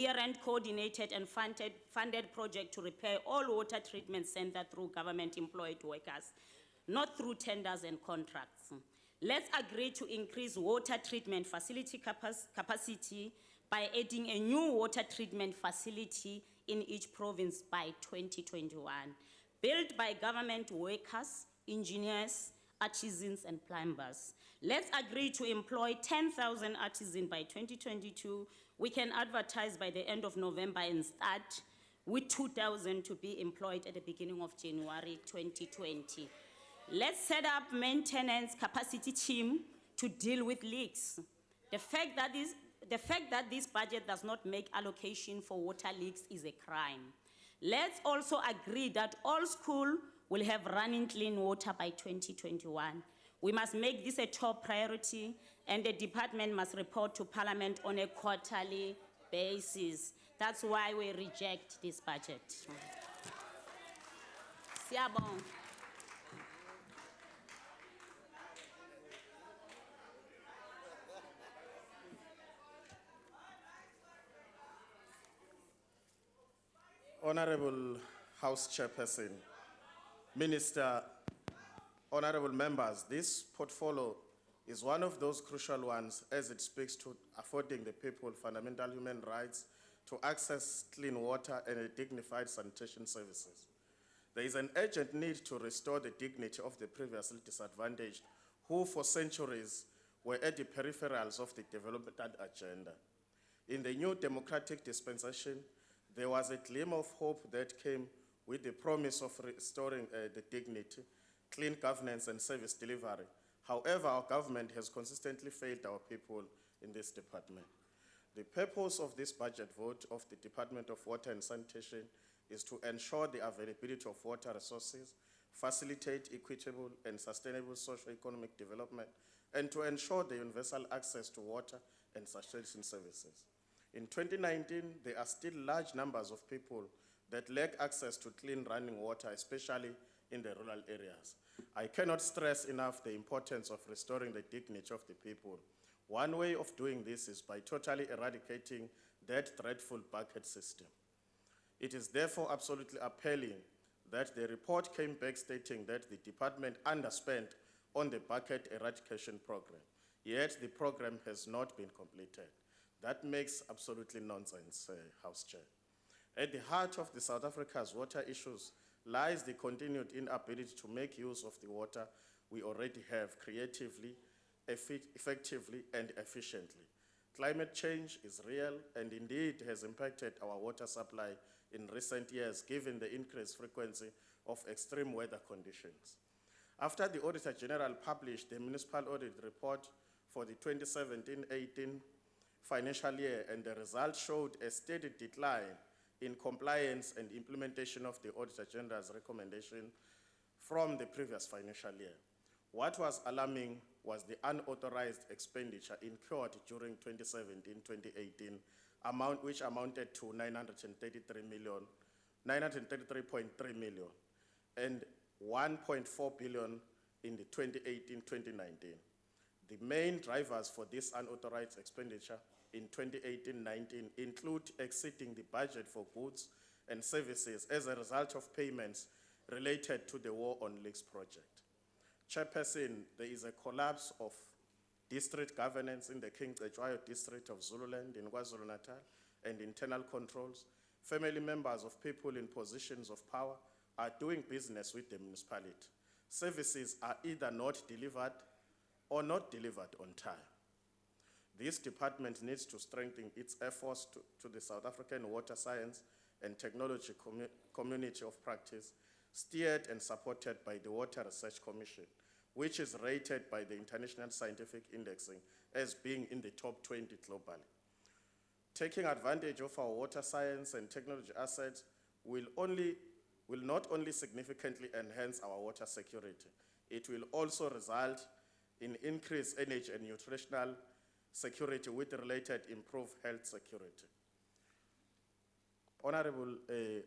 year-end coordinated and funded project to repair all water treatment centers through government-employed workers, not through tenders and contracts. Let's agree to increase water treatment facility capacity by adding a new water treatment facility in each province by 2021, built by government workers, engineers, artisans, and plumbers. Let's agree to employ 10,000 artisans by 2022. We can advertise by the end of November and start with 2,000 to be employed at the beginning of January 2020. Let's set up maintenance capacity team to deal with leaks. The fact that this budget does not make allocation for water leaks is a crime. Let's also agree that all schools will have running clean water by 2021. We must make this a top priority, and the department must report to Parliament on a quarterly basis. That's why we reject this budget. Siyabonga. Honorable House Chairperson, Minister, honorable members, this portfolio is one of those crucial ones as it speaks to affording the people fundamental human rights to access clean water and dignified sanitation services. There is an urgent need to restore the dignity of the previously disadvantaged who for centuries were at the peripherals of the development agenda. In the new democratic dispensation, there was a glimmer of hope that came with the promise of restoring the dignity, clean governance, and service delivery. However, our government has consistently failed our people in this department. The purpose of this budget vote of the Department of Water and Sanitation is to ensure the availability of water resources, facilitate equitable and sustainable socio-economic development, and to ensure the universal access to water and sanitation services. In 2019, there are still large numbers of people that lack access to clean running water, especially in the rural areas. I cannot stress enough the importance of restoring the dignity of the people. One way of doing this is by totally eradicating that dreadful bucket system. It is therefore absolutely appalling that the report came back stating that the department underspent on the bucket eradication program, yet the program has not been completed. That makes absolutely nonsense, House Chair. At the heart of the South Africa's water issues lies the continued inability to make use of the water we already have creatively, effectively, and efficiently. Climate change is real and indeed has impacted our water supply in recent years given the increased frequency of extreme weather conditions. After the Auditor General published the Municipal Audit Report for the 2017-18 financial year, and the results showed a steady decline in compliance and implementation of the Auditor General's recommendation from the previous financial year. What was alarming was the unauthorized expenditure incurred during 2017-2018, which amounted to 933.3 million and 1.4 billion in the 2018-2019. The main drivers for this unauthorized expenditure in 2018-19 include exceeding the budget for goods and services as a result of payments related to the War on Leaks project. Chairperson, there is a collapse of district governance in the King Cetshwayo district of Zululand in KwaZulu-Natal and internal controls. Family members of people in positions of power are doing business with the municipality. Services are either not delivered or not delivered on time. This department needs to strengthen its efforts to the South African water science and technology community of practice, steered and supported by the Water Research Commission, which is rated by the International Scientific Indexing as being in the top 20 globally. Taking advantage of our water science and technology assets will not only significantly enhance our water security, it will also result in increased energy and nutritional security with related improved health security. Honorable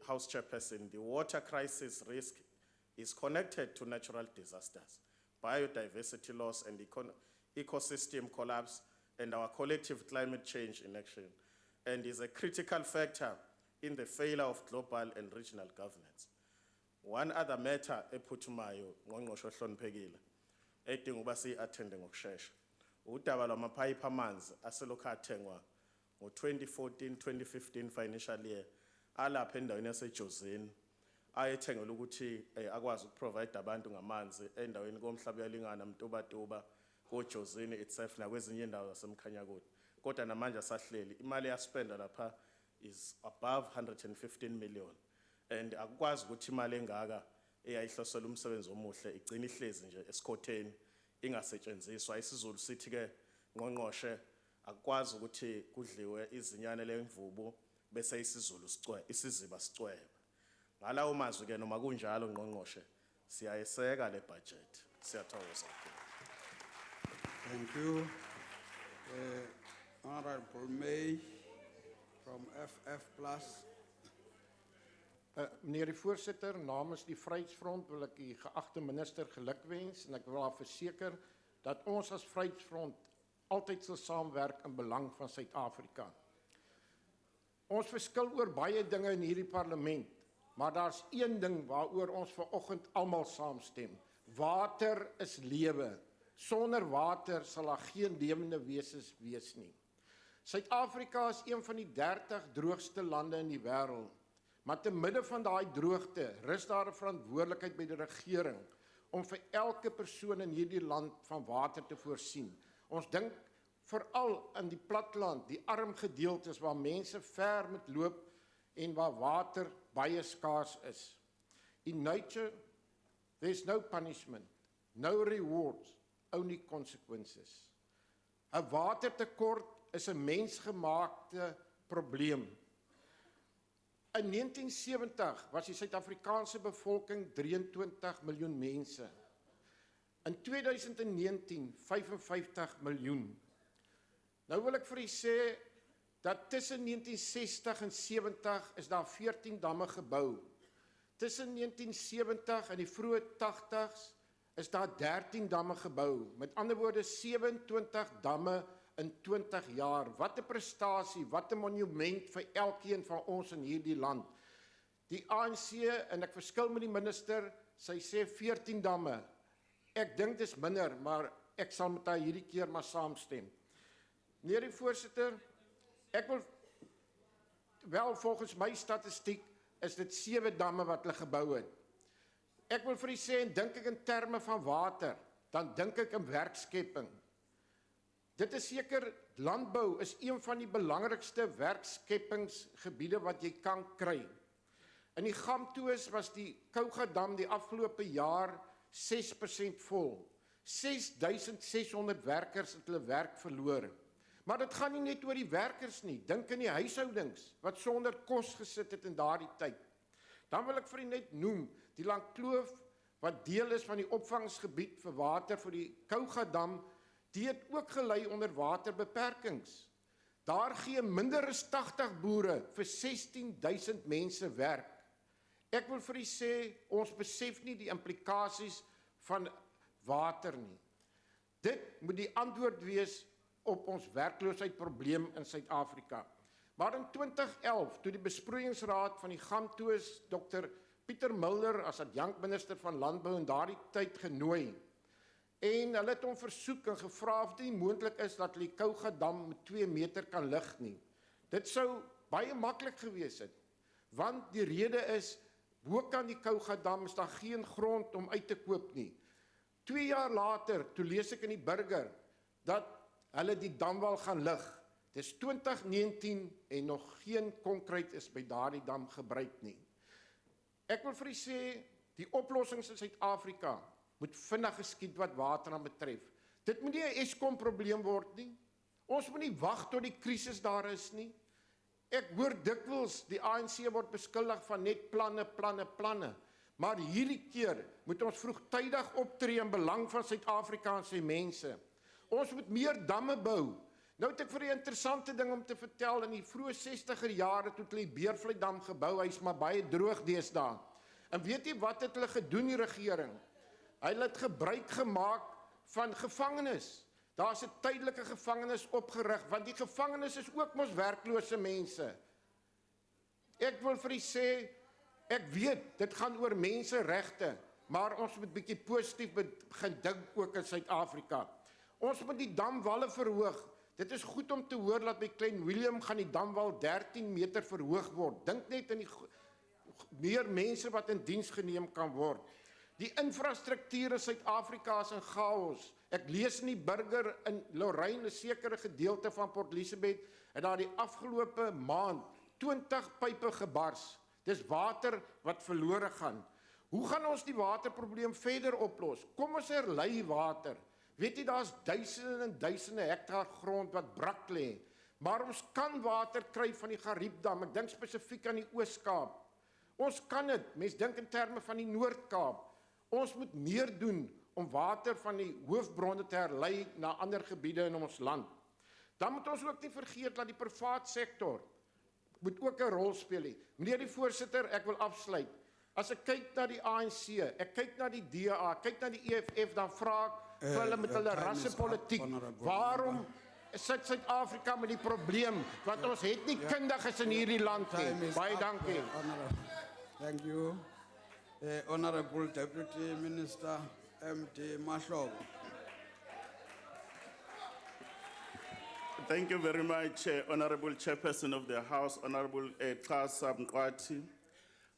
House Chairperson, the water crisis risk is connected to natural disasters, biodiversity loss and ecosystem collapse, and our collective climate change inaction. and is a critical factor in the failure of global and regional governance. One other matter ephuthumayo ngqongqoshe ohloniphekile edinga ukuba siyi-athende ngokushesha udaba lwamaphayiphi amanzi aselokhu athengwa ngo-2014-2015 financial year alapha endaweni yasejozini ayethengela ukuthi akwazi ukuprovide abantu ngamanzi endaweni komhlaba uyalingana Mtubatuba kojozini itself nakwezinye indawo zasemkhanyakoti kodwa namanje asahleli imali yaspenda lapha is above 115 million and akukwazi ukuthi imali engaka eyayihlosela umsebenzi omuhle igcina ihlezi nje esikhotheni ingasetshenziswa isiZulu sithi ke ngqongqoshe akukwazi ukuthi kudliwe izinyane lemvubu bese isiZulu isiziba sicwebe ngalawo mazwi ke noma kunjalo ngqongqoshe siyayeseka le budget siyathokoza. Thank you. Honorable May from FF Plus. Meneer die voorsitter, namens die Vryheidsfront wil ek die geagte minister gelukwens en ek wil haar verseker dat ons as Vryheidsfront altyd sal saamwerk in belang van Suid-Afrika. Ons verskil oor baie dinge in hierdie parlement, maar daar's een ding waaroor ons vanoggend almal saamstem. Water is lewe. Sonder water sal daar geen lewende wesens wees nie. Suid-Afrika is een van die 30 droogste lande in die wêreld. Maar te midde van daai droogte rus daar 'n verantwoordelikheid by die regering om vir elke persoon in hierdie land van water te voorsien. Ons dink veral in die platteland, die arm gedeeltes waar mense ver moet loop en waar water baie skaars is. In nature, there's no punishment, no rewards, only consequences. 'n Watertekort is 'n mensgemaakte probleem. In 1970 was die Suid-Afrikaanse bevolking 23 miljoen mense. In 2019 55 miljoen. Nou wil ek vir u sê dat tussen 1960 en 70 is daar 14 damme gebou. Tussen 1970 en die vroeë 80s is daar 13 damme gebou. Met ander woorde 27 damme in 20 jaar. Wat 'n prestasie, wat 'n monument vir elkeen van ons in hierdie land. Die ANC, en ek verskil met die minister, sy sê 14 damme. Ek dink dis minder, maar ek sal met haar hierdie keer maar saamstem. Meneer die voorsitter, ek wil wel volgens my statistiek is dit 7 damme wat hulle gebou het. Ek wil vir u sê, en dink ek in terme van water, dan dink ek in werkskepping. Dit is seker, landbou is een van die belangrikste werkskeppingsgebiede wat jy kan kry. In die Gamtoes was die Kouga-dam die afgelope jaar 6% vol. 6.600 werkers het hulle werk verloor. Maar dit gaan nie net oor die werkers nie. Dink aan die huishoudings wat sonder kos gesit het in daardie tyd. Dan wil ek vir u net noem, die Langkloof wat deel is van die opvangsgebied vir water vir die Kouga-dam, die het ook gelei onder waterbeperkings. Daar gee minder as 80 boere vir 16.000 mense werk. Ek wil vir u sê, ons besef nie die implikasies van water nie. Dit moet die antwoord wees op ons werkloosheidprobleem in Suid-Afrika. Maar in 2011, toe die besproeiingsraad van die Gamtoes, Dr. Pieter Mulder as adjunkminister van Landbou in daardie tyd genooi, en hulle het hom versoek en gevra of dit nie moontlik is dat die Kouga-dam met 2 meter kan lig nie. Dit sou baie maklik gewees het, want die rede is, bokant die Kouga-dam is daar geen grond om uit te koop nie. 2 jaar later, toe lees ek in die Burger, dat hulle die dam wil gaan lig. Dis 2019 en nog geen konkreet is by daardie dam gebruik nie. Ek wil vir u sê, die oplossings in Suid-Afrika moet vinnig geskied wat water aan betref. Dit moet nie 'n Eskom probleem word nie. Ons moet nie wag tot die krisis daar is nie. Ek hoor dikwels die ANC word beskuldig van net planne. Maar hierdie keer moet ons vroegtydig optree in belang van Suid-Afrika en sy mense. Ons moet meer damme bou. Nou het ek vir 'n interessante ding om te vertel. In die vroeë 60er jare toe hulle die Beervlei-dam gebou, hy's maar baie droog deesdae. En weet jy wat het hulle gedoen, die regering? Hulle het gebruik gemaak van gevangenes. Daar's 'n tydelike gevangenis opgerig, want die gevangenis is ook mos werklose mense. Ek wil vir u sê, ek weet, dit gaan oor menseregte, maar ons moet bietjie positief begin dink ook in Suid-Afrika. Ons moet die damwalle verhoog. Dit is goed om te hoor dat by Klein Willem gaan die damwal 13 meter verhoog word. Dink net aan die meer mense wat in diens geneem kan word. Die infrastruktuur in Suid-Afrika is in chaos. Ek lees in die Burger in Lorraine, 'n sekere gedeelte van Port Elizabeth, en daar die afgelope maand 20 pype gebars. Dis water wat verlore gaan. Hoe gaan ons die waterprobleem verder oplos? Kom ons herlei water. Weet jy, daar's duisende en duisende hektaar grond wat brak lê. Maar ons kan water kry van die Gariepdam. Ek dink spesifiek aan die Oos-Kaap. Ons kan dit. Mens dink in terme van die Noord-Kaap. Ons moet meer doen om water van die hoofbronne te herlei na ander gebiede in ons land. Dan moet ons ook nie vergeet dat die privaat sektor moet ook 'n rol speel. Meneer die voorsitter, ek wil afsluit. As ek kyk na die ANC, ek kyk na die DA, kyk na die EFF, dan vra ek vir hulle met hulle rassepolitiek, waarom sit Suid-Afrika met die probleem, want ons het nie kundiges in hierdie land nie. Baie dankie. Thank you. Honorable Deputy Minister MD Mashlobo. Thank you very much, Honorable Chairperson of the House, Honorable Xasa Mqwati,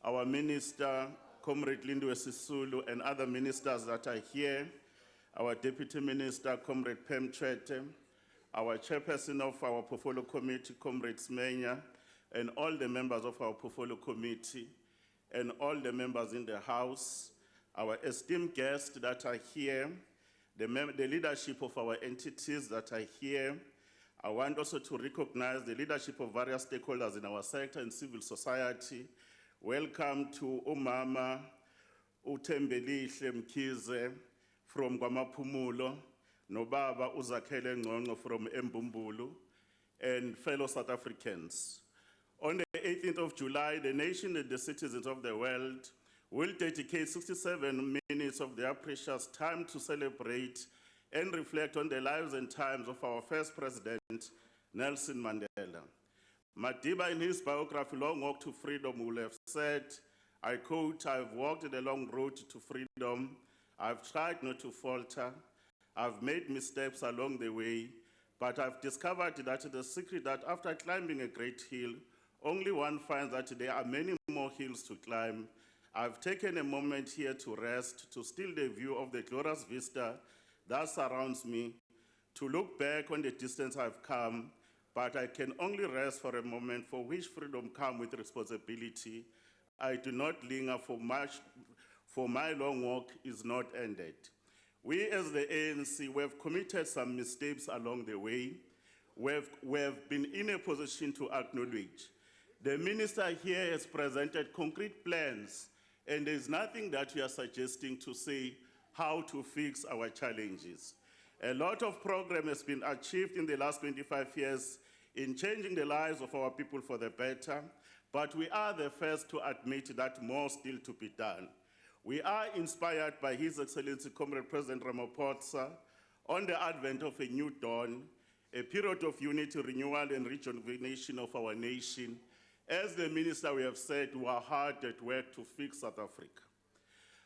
our Minister, Comrade Lindwe Sisulu, and other ministers that are here, our Deputy Minister, Comrade Pem Chete, our Chairperson of our Portfolio Committee, Comrade Smenya, and all the members of our Portfolio Committee, and all the members in the House, our esteemed guests that are here, the leadership of our entities that are here. I want also to recognize the leadership of various stakeholders in our sector and civil society. Welcome to Umama Utembelihle Mkhize from Kwamaphumulo, Nobaba Uzakhele Ngqongqo from Embumbulu, and fellow South Africans. On the 18th of July, the nation and the citizens of the world will dedicate 67 minutes of their precious time to celebrate and reflect on the lives and times of our first president, Nelson Mandela. Madiba, in his biography, Long Walk to Freedom, will have said, I quote, I've walked the long road to freedom. I've tried not to falter. I've made missteps along the way, but I've discovered that the secret that after climbing a great hill, only one finds that there are many more hills to climb. I've taken a moment here to rest, to still the view of the glorious vista that surrounds me, to look back on the distance I've come, but I can only rest for a moment, for which freedom comes with responsibility. I do not linger for much, for my long walk is not ended. We as the ANC, we have committed some mistakes along the way. We have been in a position to acknowledge. The minister here has presented concrete plans, and there's nothing that we are suggesting to say how to fix our challenges. A lot of progress has been achieved in the last 25 years in changing the lives of our people for the better, but we are the first to admit that more still to be done. We are inspired by His Excellency Comrade President Ramaphosa on the advent of a new dawn, a period of unity, renewal, and rejuvenation of our nation. As the minister, we have said, we are hard at work to fix South Africa.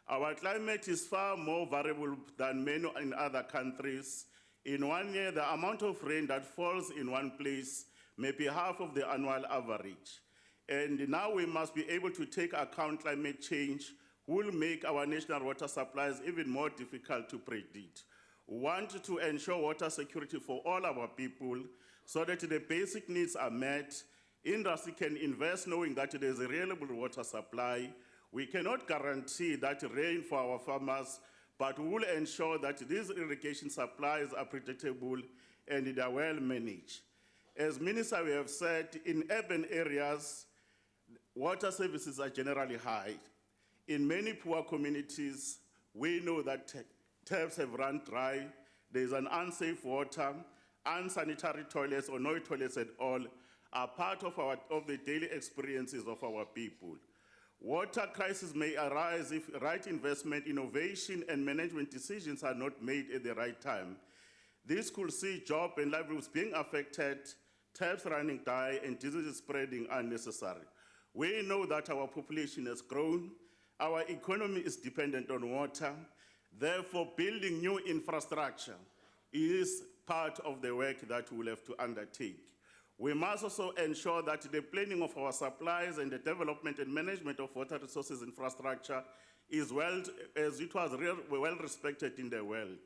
Our climate is far more variable than many in other countries. In 1 year, the amount of rain that falls in one place may be half of the annual average. And now we must be able to take account climate change will make our national water supplies even more difficult to predict. We want to ensure water security for all our people so that the basic needs are met. Industry can invest knowing that there is a reliable water supply. We cannot guarantee that rain for our farmers, but we will ensure that these irrigation supplies are predictable and they are well managed. As Minister, we have said, in urban areas, water services are generally high. In many poor communities, we know that taps have run dry, there's an unsafe water, unsanitary toilets or no toilets at all are part of the daily experiences of our people. Water crisis may arise if right investment, innovation, and management decisions are not made at the right time. This could see job and livelihoods being affected, taps running dry, and diseases spreading unnecessary. We know that our population has grown, our economy is dependent on water, therefore building new infrastructure is part of the work that we will have to undertake. We must also ensure that the planning of our supplies and the development and management of water resources infrastructure is well respected in the world.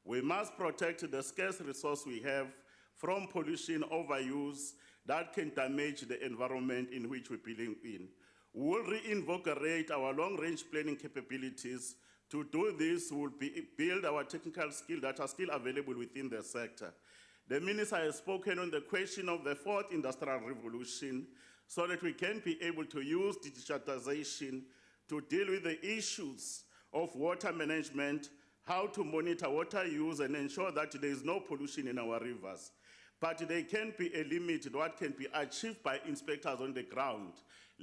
We must protect the scarce resource we have from pollution overuse that can damage the environment in which we believe in. We will reinvigorate our long-range planning capabilities. To do this, we will build our technical skills that are still available within the sector. The Minister has spoken on the question of the fourth industrial revolution so that we can be able to use digitization to deal with the issues of water management, how to monitor water use and ensure that there is no pollution in our rivers. But there can be a limit to what can be achieved by inspectors on the ground.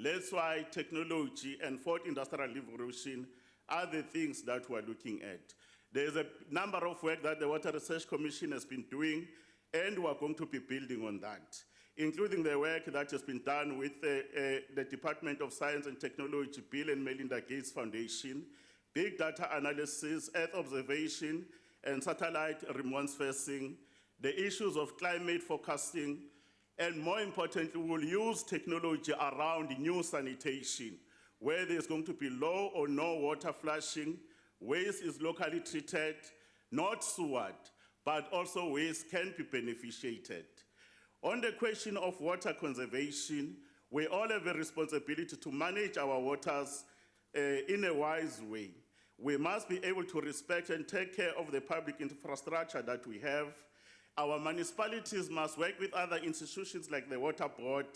That's why technology and fourth industrial revolution are the things that we're looking at. There's a number of work that the Water Research Commission has been doing, and we're going to be building on that, including the work that has been done with the Department of Science and Technology, Bill and Melinda Gates Foundation, big data analysis, Earth observation, and satellite remote sensing, the issues of climate forecasting, and more importantly, we'll use technology around new sanitation, where there's going to be low or no water flushing, waste is locally treated, not sewered, but also waste can be beneficiated. On the question of water conservation, we all have a responsibility to manage our waters in a wise way. We must be able to respect and take care of the public infrastructure that we have. Our municipalities must work with other institutions like the Water Board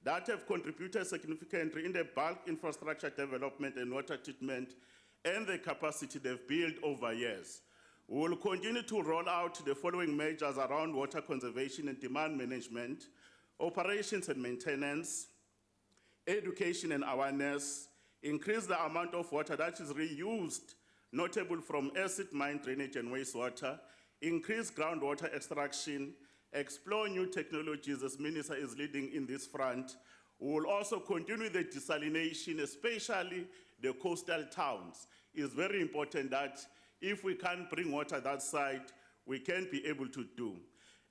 that have contributed significantly in the bulk infrastructure development and water treatment and the capacity they've built over years. We will continue to roll out the following measures around water conservation and demand management, operations and maintenance, education and awareness, increase the amount of water that is reused, notable from acid mine drainage and wastewater, increase groundwater extraction, explore new technologies as Minister is leading in this front. We will also continue the desalination, especially the coastal towns. It's very important that if we can't bring water that side, we can be able to do.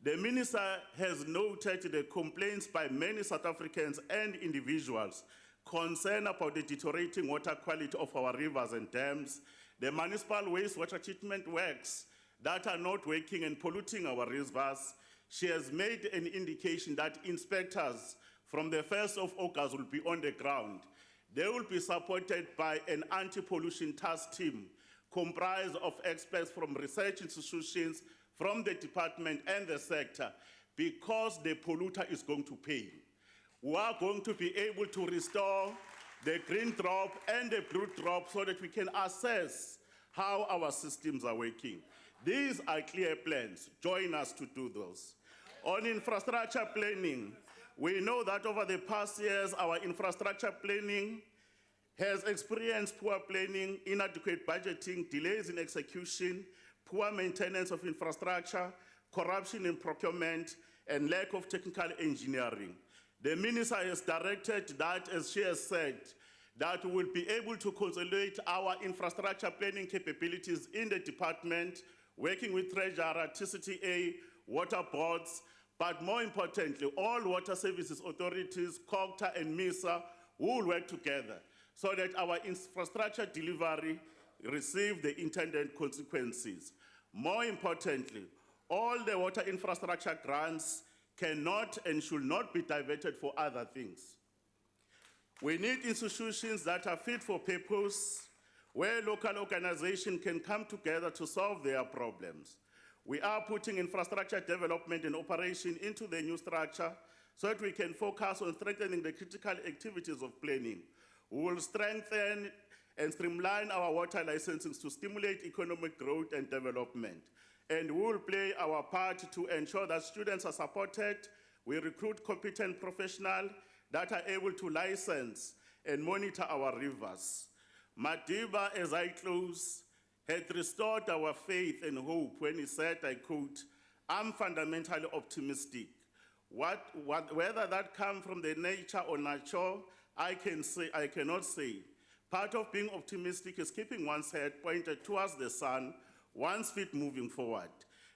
The Minister has noted the complaints by many South Africans and individuals concerned about the deteriorating water quality of our rivers and dams, the municipal wastewater treatment works that are not working and polluting our rivers. She has made an indication that inspectors from the 1st of August will be on the ground. They will be supported by an anti-pollution task team comprised of experts from research institutions, from the department and the sector, because the polluter is going to pay. We are going to be able to restore the green drop and the blue drop so that we can assess how our systems are working. These are clear plans. Join us to do those. On infrastructure planning, we know that over the past years, our infrastructure planning has experienced poor planning, inadequate budgeting, delays in execution, poor maintenance of infrastructure, corruption in procurement, and lack of technical engineering. The Minister has directed that, as she has said, that we will be able to consolidate our infrastructure planning capabilities in the department, working with Treasurer, TCTA, water boards, but more importantly, all water services authorities, COGTA and MISA, will work together so that our infrastructure delivery receive the intended consequences. More importantly, all the water infrastructure grants cannot and should not be diverted for other things. We need institutions that are fit for purpose, where local organizations can come together to solve their problems. We are putting infrastructure development and operation into the new structure so that we can focus on strengthening the critical activities of planning. We will strengthen and streamline our water licensing to stimulate economic growth and development. And we will play our part to ensure that students are supported. We recruit competent professionals that are able to license and monitor our rivers. Madiba, as I close, had restored our faith and hope when he said, I quote, I'm fundamentally optimistic. Whether that comes from the nature or nurture, I cannot say. Part of being optimistic is keeping one's head pointed towards the sun, one's feet moving forward.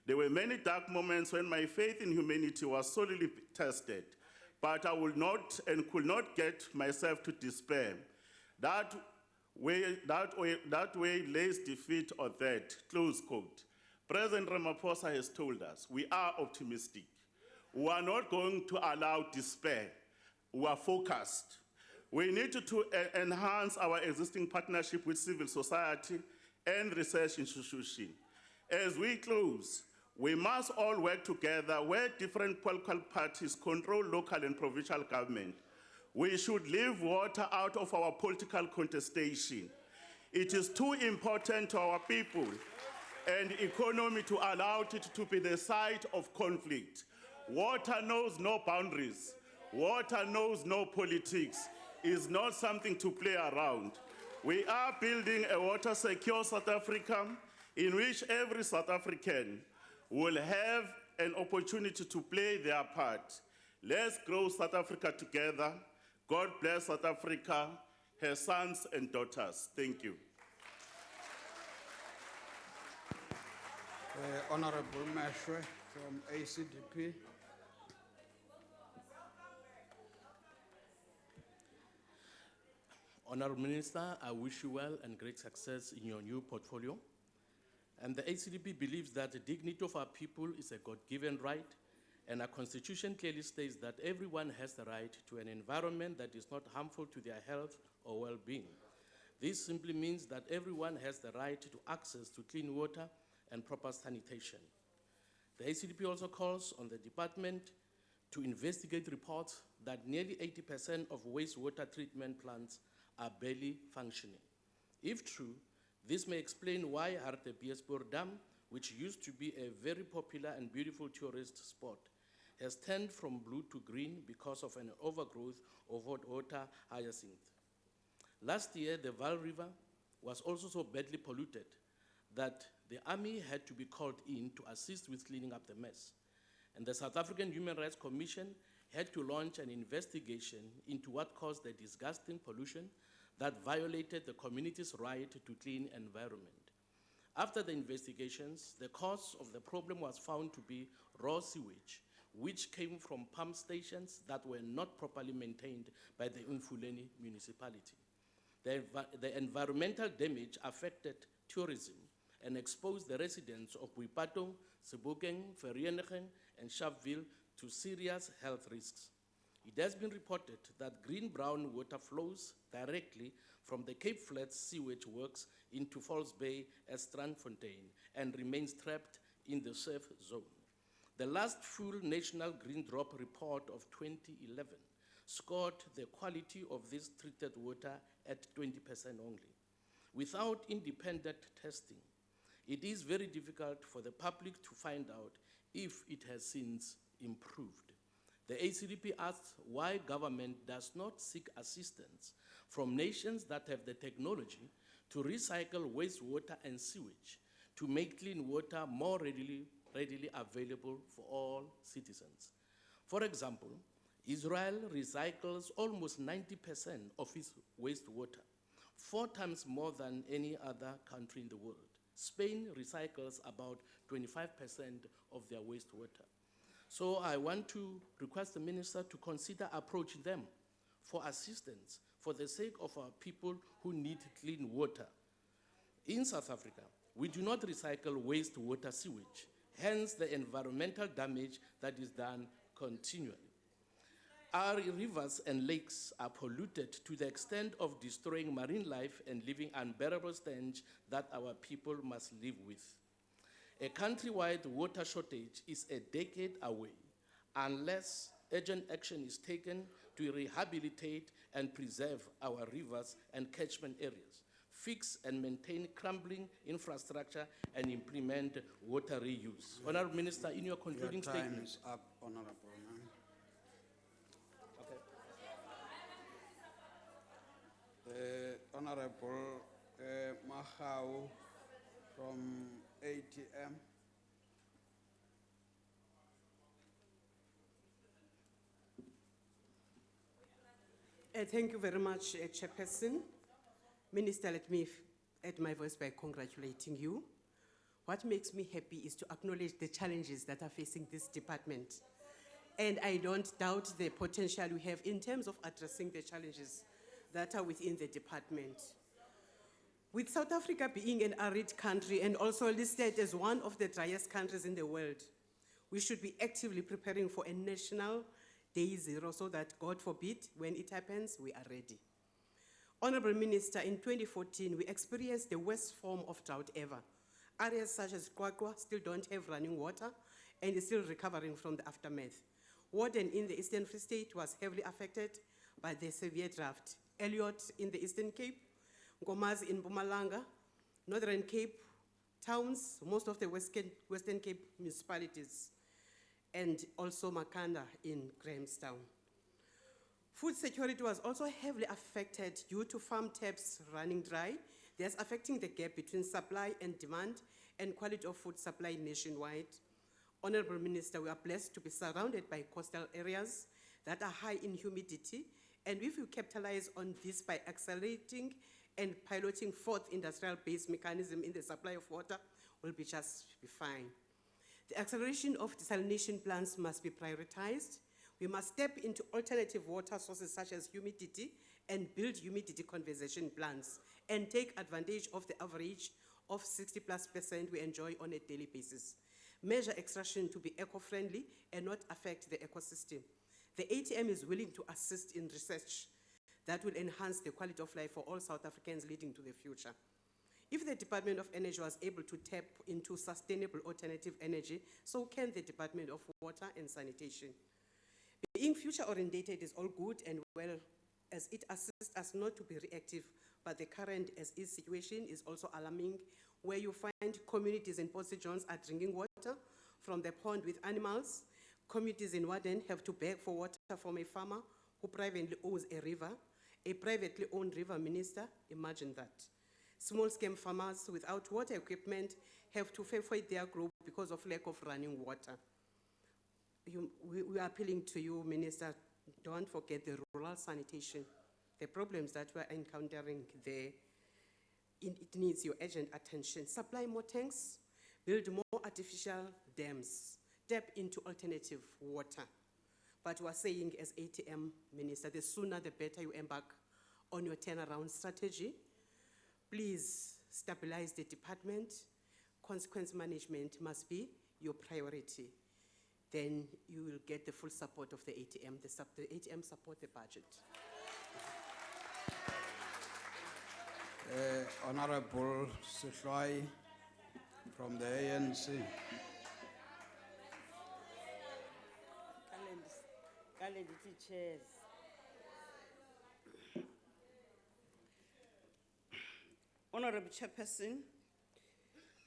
There were many dark moments when my faith in humanity was sorely tested, but I would not and could not get myself to despair. That way lays defeat or death, close quote. President Ramaphosa has told us we are optimistic. We are not going to allow despair. We are focused. We need to enhance our existing partnership with civil society and research institutions. As we close, we must all work together where different political parties control local and provincial government. We should leave water out of our political contestation. It is too important to our people and economy to allow it to be the site of conflict. Water knows no boundaries. Water knows no politics. It's not something to play around. We are building a water-secure South Africa in which every South African will have an opportunity to play their part. Let's grow South Africa together. God bless South Africa, her sons and daughters. Thank you. Honorable Mashwe from ACDP. Honorable Minister, I wish you well and great success in your new portfolio. And the ACDP believes that the dignity of our people is a God-given right, and our constitution clearly states that everyone has the right to an environment that is not harmful to their health or well-being. This simply means that everyone has the right to access to clean water and proper sanitation. The ACDP also calls on the department to investigate reports that nearly 80% of wastewater treatment plants are barely functioning. If true, this may explain why Hartebeespoort Dam, which used to be a very popular and beautiful tourist spot, has turned from blue to green because of an overgrowth of water hyacinth. Last year, the Vaal River was also so badly polluted that the army had to be called in to assist with cleaning up the mess. And the South African Human Rights Commission had to launch an investigation into what caused the disgusting pollution that violated the community's right to clean environment. After the investigations, the cause of the problem was found to be raw sewage, which came from pump stations that were not properly maintained by the Umfuleni municipality. The environmental damage affected tourism and exposed the residents of Boipatong, Sebokeng, Vereeniging, and Sharpeville to serious health risks. It has been reported that green-brown water flows directly from the Cape Flats sewage works into Falls Bay as Strandfontein and remains trapped in the safe zone. The last full national green drop report of 2011 scored the quality of this treated water at 20% only. Without independent testing, it is very difficult for the public to find out if it has since improved. The ACDP asks why government does not seek assistance from nations that have the technology to recycle wastewater and sewage to make clean water more readily available for all citizens. For example, Israel recycles almost 90% of its wastewater, 4 times more than any other country in the world. Spain recycles about 25% of their wastewater. So I want to request the minister to consider approaching them for assistance for the sake of our people who need clean water. In South Africa, we do not recycle wastewater sewage, hence the environmental damage that is done continually. Our rivers and lakes are polluted to the extent of destroying marine life and leaving unbearable stench that our people must live with. A countrywide water shortage is a decade away unless urgent action is taken to rehabilitate and preserve our rivers and catchment areas, fix and maintain crumbling infrastructure, and implement water reuse. Honourable Minister, in your concluding Your time statement. is up, Honourable. Honorable Mahau from ATM. Thank you very much, Chairperson. Minister, let me add my voice by congratulating you. What makes me happy is to acknowledge the challenges that are facing this department. And I don't doubt the potential we have in terms of addressing the challenges that are within the department. With South Africa being an arid country and also listed as one of the driest countries in the world, we should be actively preparing for a national day zero so that, God forbid, when it happens, we are ready. Honorable Minister, in 2014, we experienced the worst form of drought ever. Areas such as Kwakwa still don't have running water and is still recovering from the aftermath. Warden in the Eastern Free State was heavily affected by the severe drought. Elliot in the Eastern Cape, Ngomazi in Mpumalanga, Northern Cape towns, most of the Western Cape municipalities, and also Makanda in Grahamstown. Food security was also heavily affected due to farm taps running dry, thus affecting the gap between supply and demand and quality of food supply nationwide. Honorable Minister, we are blessed to be surrounded by coastal areas that are high in humidity, and if you capitalize on this by accelerating and piloting fourth industrial-based mechanism in the supply of water, will be just be fine. The acceleration of desalination plants must be prioritized. We must step into alternative water sources such as humidity and build humidity conservation plants and take advantage of the average of 60+% we enjoy on a daily basis. Measure extraction to be eco-friendly and not affect the ecosystem. The ATM is willing to assist in research that will enhance the quality of life for all South Africans leading to the future. If the Department of Energy was able to tap into sustainable alternative energy, so can the Department of Water and Sanitation. Being future-oriented is all good and well, as it assists us not to be reactive, but the current as-is situation is also alarming, where you find communities in Port St. John's are drinking water from the pond with animals. Communities in Warden have to beg for water from a farmer who privately owns a river, a privately owned river, Minister. Imagine that. Small-scale farmers without water equipment have to fight their growth because of lack of running water. We are appealing to you, Minister, don't forget the rural sanitation. The problems that we're encountering there, it needs your urgent attention. Supply more tanks, build more artificial dams, tap into alternative water. But we're saying as ATM Minister, the sooner the better you embark on your turnaround strategy. Please stabilize the department. Consequence management must be your priority. Then you will get the full support of the ATM. The ATM support the budget. Honorable Sihlwai from the ANC. Chairs. Honorable Chairperson,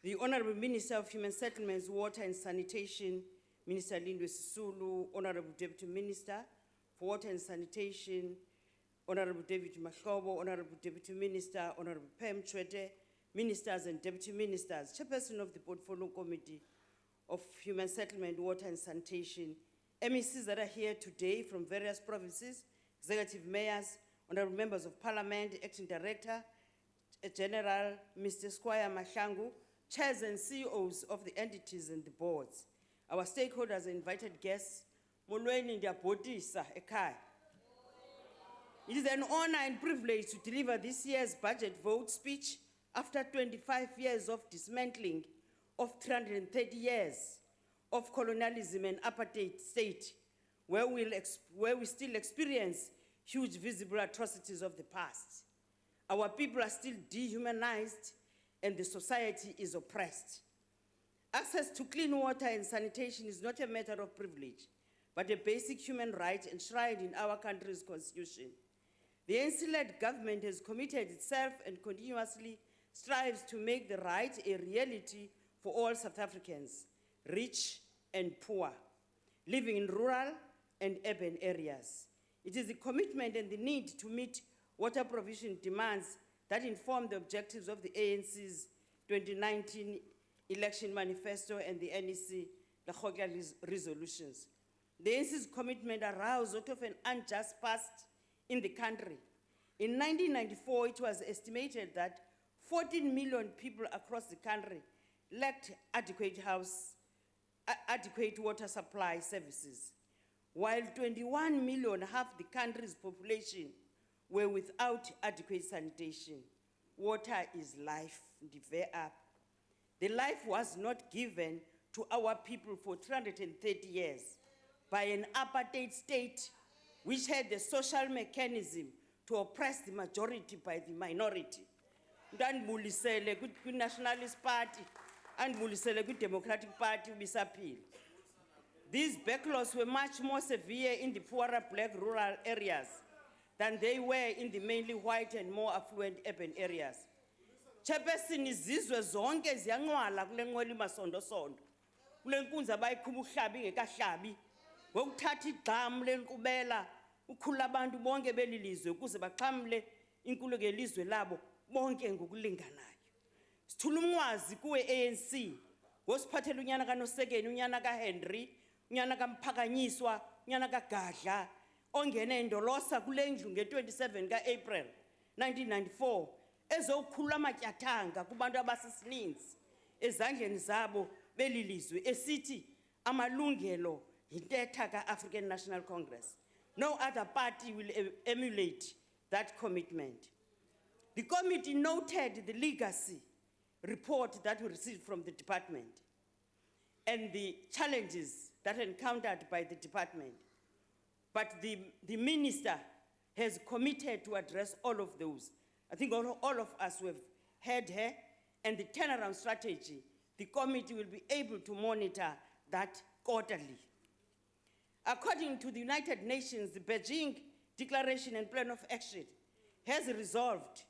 the Honorable Minister of Human Settlements, Water and Sanitation, Minister Lindwe Sisulu, Honorable Deputy Minister for Water and Sanitation, Honorable David Mahlobo, Honorable Deputy Minister, Honorable Pam Chwete, Ministers and Deputy Ministers, Chairperson of the Portfolio Committee of Human Settlement, Water and Sanitation, MECs that are here today from various provinces, executive mayors, honorable members of Parliament, acting director, General Mr. Squire Mahlangu, chairs and CEOs of the entities and the boards, our stakeholders and invited guests, Molweni Ndiabodisa Ekai. It is an honor and privilege to deliver this year's budget vote speech after 25 years of dismantling of 330 years of colonialism and apartheid state, where we still experience huge visible atrocities of the past. Our people are still dehumanized and the society is oppressed. Access to clean water and sanitation is not a matter of privilege, but a basic human right enshrined in our country's constitution. The ANC-led government has committed itself and continuously strives to make the right a reality for all South Africans, rich and poor, living in rural and urban areas. It is the commitment and the need to meet water provision demands that inform the objectives of the ANC's 2019 election manifesto and the NEC, the Khokla resolutions. The ANC's commitment arose out of an unjust past in the country. In 1994, it was estimated that 14 million people across the country lacked adequate water supply services, while 21 million, half the country's population, were without adequate sanitation. Water is life. The life was not given to our people for 330 years by an apartheid state which had the social mechanism to oppress the majority by the minority. Ndandibulisele ku-Nationalist Party, andibulisele ku-Democratic Party ubisaphila. These backlogs were much more severe in the poorer black rural areas than they were in the mainly white and more affluent urban areas. Chairperson, izizwe zonke ziyanqwala kule nqwela imasondo-sondo. Kule nkunzi abayiqhuba uhlabi ingekahlabi. Ngokuthatha igxam lenkqubela ukhula abantu bonke belilizwe ukuze baxhamle inkululeko yelizwe labo bonke ngokulinganayo. Sithula umnqwazi kuwe ANC ngosiphathela unyana kaNosekeni, unyana kaHenry, unyana kaMphakanyiswa, unyana kaGadla ongene endolosa kule ndlu nge-27 ka-April 1994 ezokhulula amatyathanga kubantu abasisininzi ezandleni zabo belilizwe esithi amalungelo yintetha ka-African National Congress. No other party will emulate that commitment. The committee noted the legacy report that we received from the department and the challenges that are encountered by the department. But the minister has committed to address all of those. I think all of us who have heard her, and the turnaround strategy, the committee will be able to monitor that quarterly. According to the United Nations, the Beijing Declaration and Plan of Action has resolved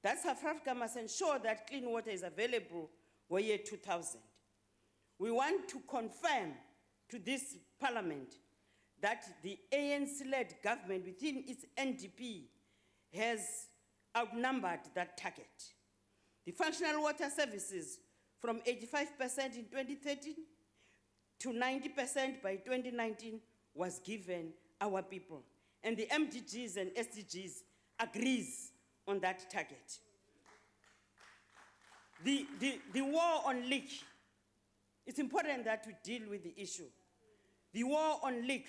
that South Africa must ensure that clean water is available by year 2000. We want to confirm to this parliament that the ANC-led government within its NDP has outnumbered that target. The functional water services from 85% in 2013 to 90% by 2019 was given our people. And the MDGs and SDGs agrees on that target. The war on leak, it's important that we deal with the issue. The war on leak,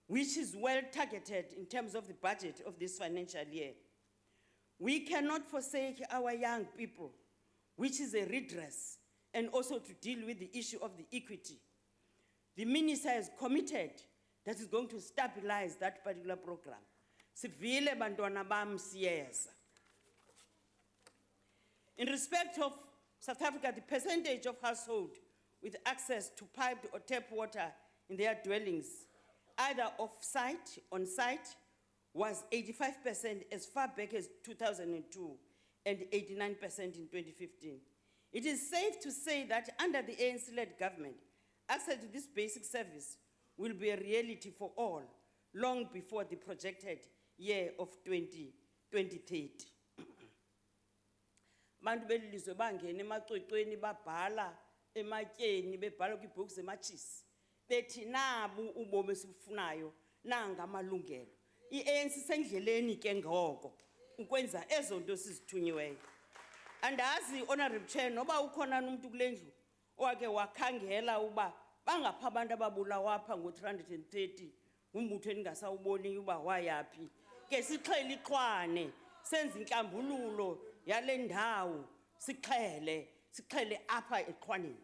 which is well targeted in terms of the budget of this financial year. We cannot forsake our young people, which is a redress, and also to deal with the issue of the equity. The minister has committed that is going to stabilize that particular program. Sivile bantwana bam siyeza. In respect of South Africa, the percentage of households with access to piped or tap water in their dwellings, either off-site, on-site, was 85% as far back as 2002 and 89% in 2015. It is safe to say that under the ANC-led government, access to this basic service will be a reality for all, long before the projected year of 2030. Bantu belilizwe bangena emacwecweni babhala ematyeni bebhala kwibhokisi emachisi bethi nabu ubomi esibufunayo nanga amalungelo. I-ANC sendleleni ke ngoko ukwenza ezo nto sizithunyiweyo. Andazi Honorable Chair noba ukhona umuntu kule ndlu owake wakhangela uba bangapha abantu ababulawa apha ngo-330 umbutho endingasawuboni uba wayaphi. Ke sixhele iqhwane senze inhlambululo yale ndawo sixhele apha eqhwaneni.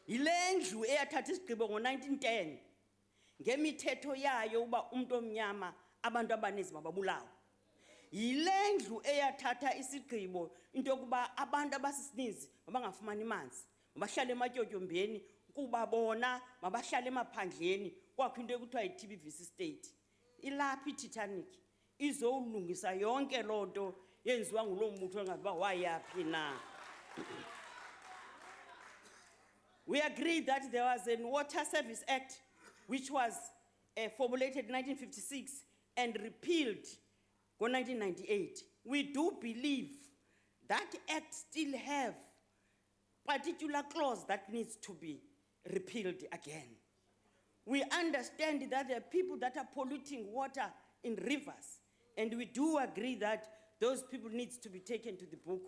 Yile ndlu eyathatha isigqibo ngo-1910 ngemithetho yayo uba umuntu omnyama abantu abaninzi mababulawa. Yile ndlu eyathatha isigqibo into yokuba abantu abasisininzi mabangafumani manzi, mabahlale ematyotyombeni kuba bona mabahlale emaphandleni kwakho into ekuthiwa yi-TBVC state. Ilaphi iTitanic izowulungisa yonke loo nto yenziwa ngulo mbutho engazi uba wayaphi na. We agreed that there was a Water Service Act which was formulated in 1956 and repealed in 1998. We do believe that act still have particular clause that needs to be repealed again. We understand that there are people that are polluting water in rivers, and we do agree that those people need to be taken to the book.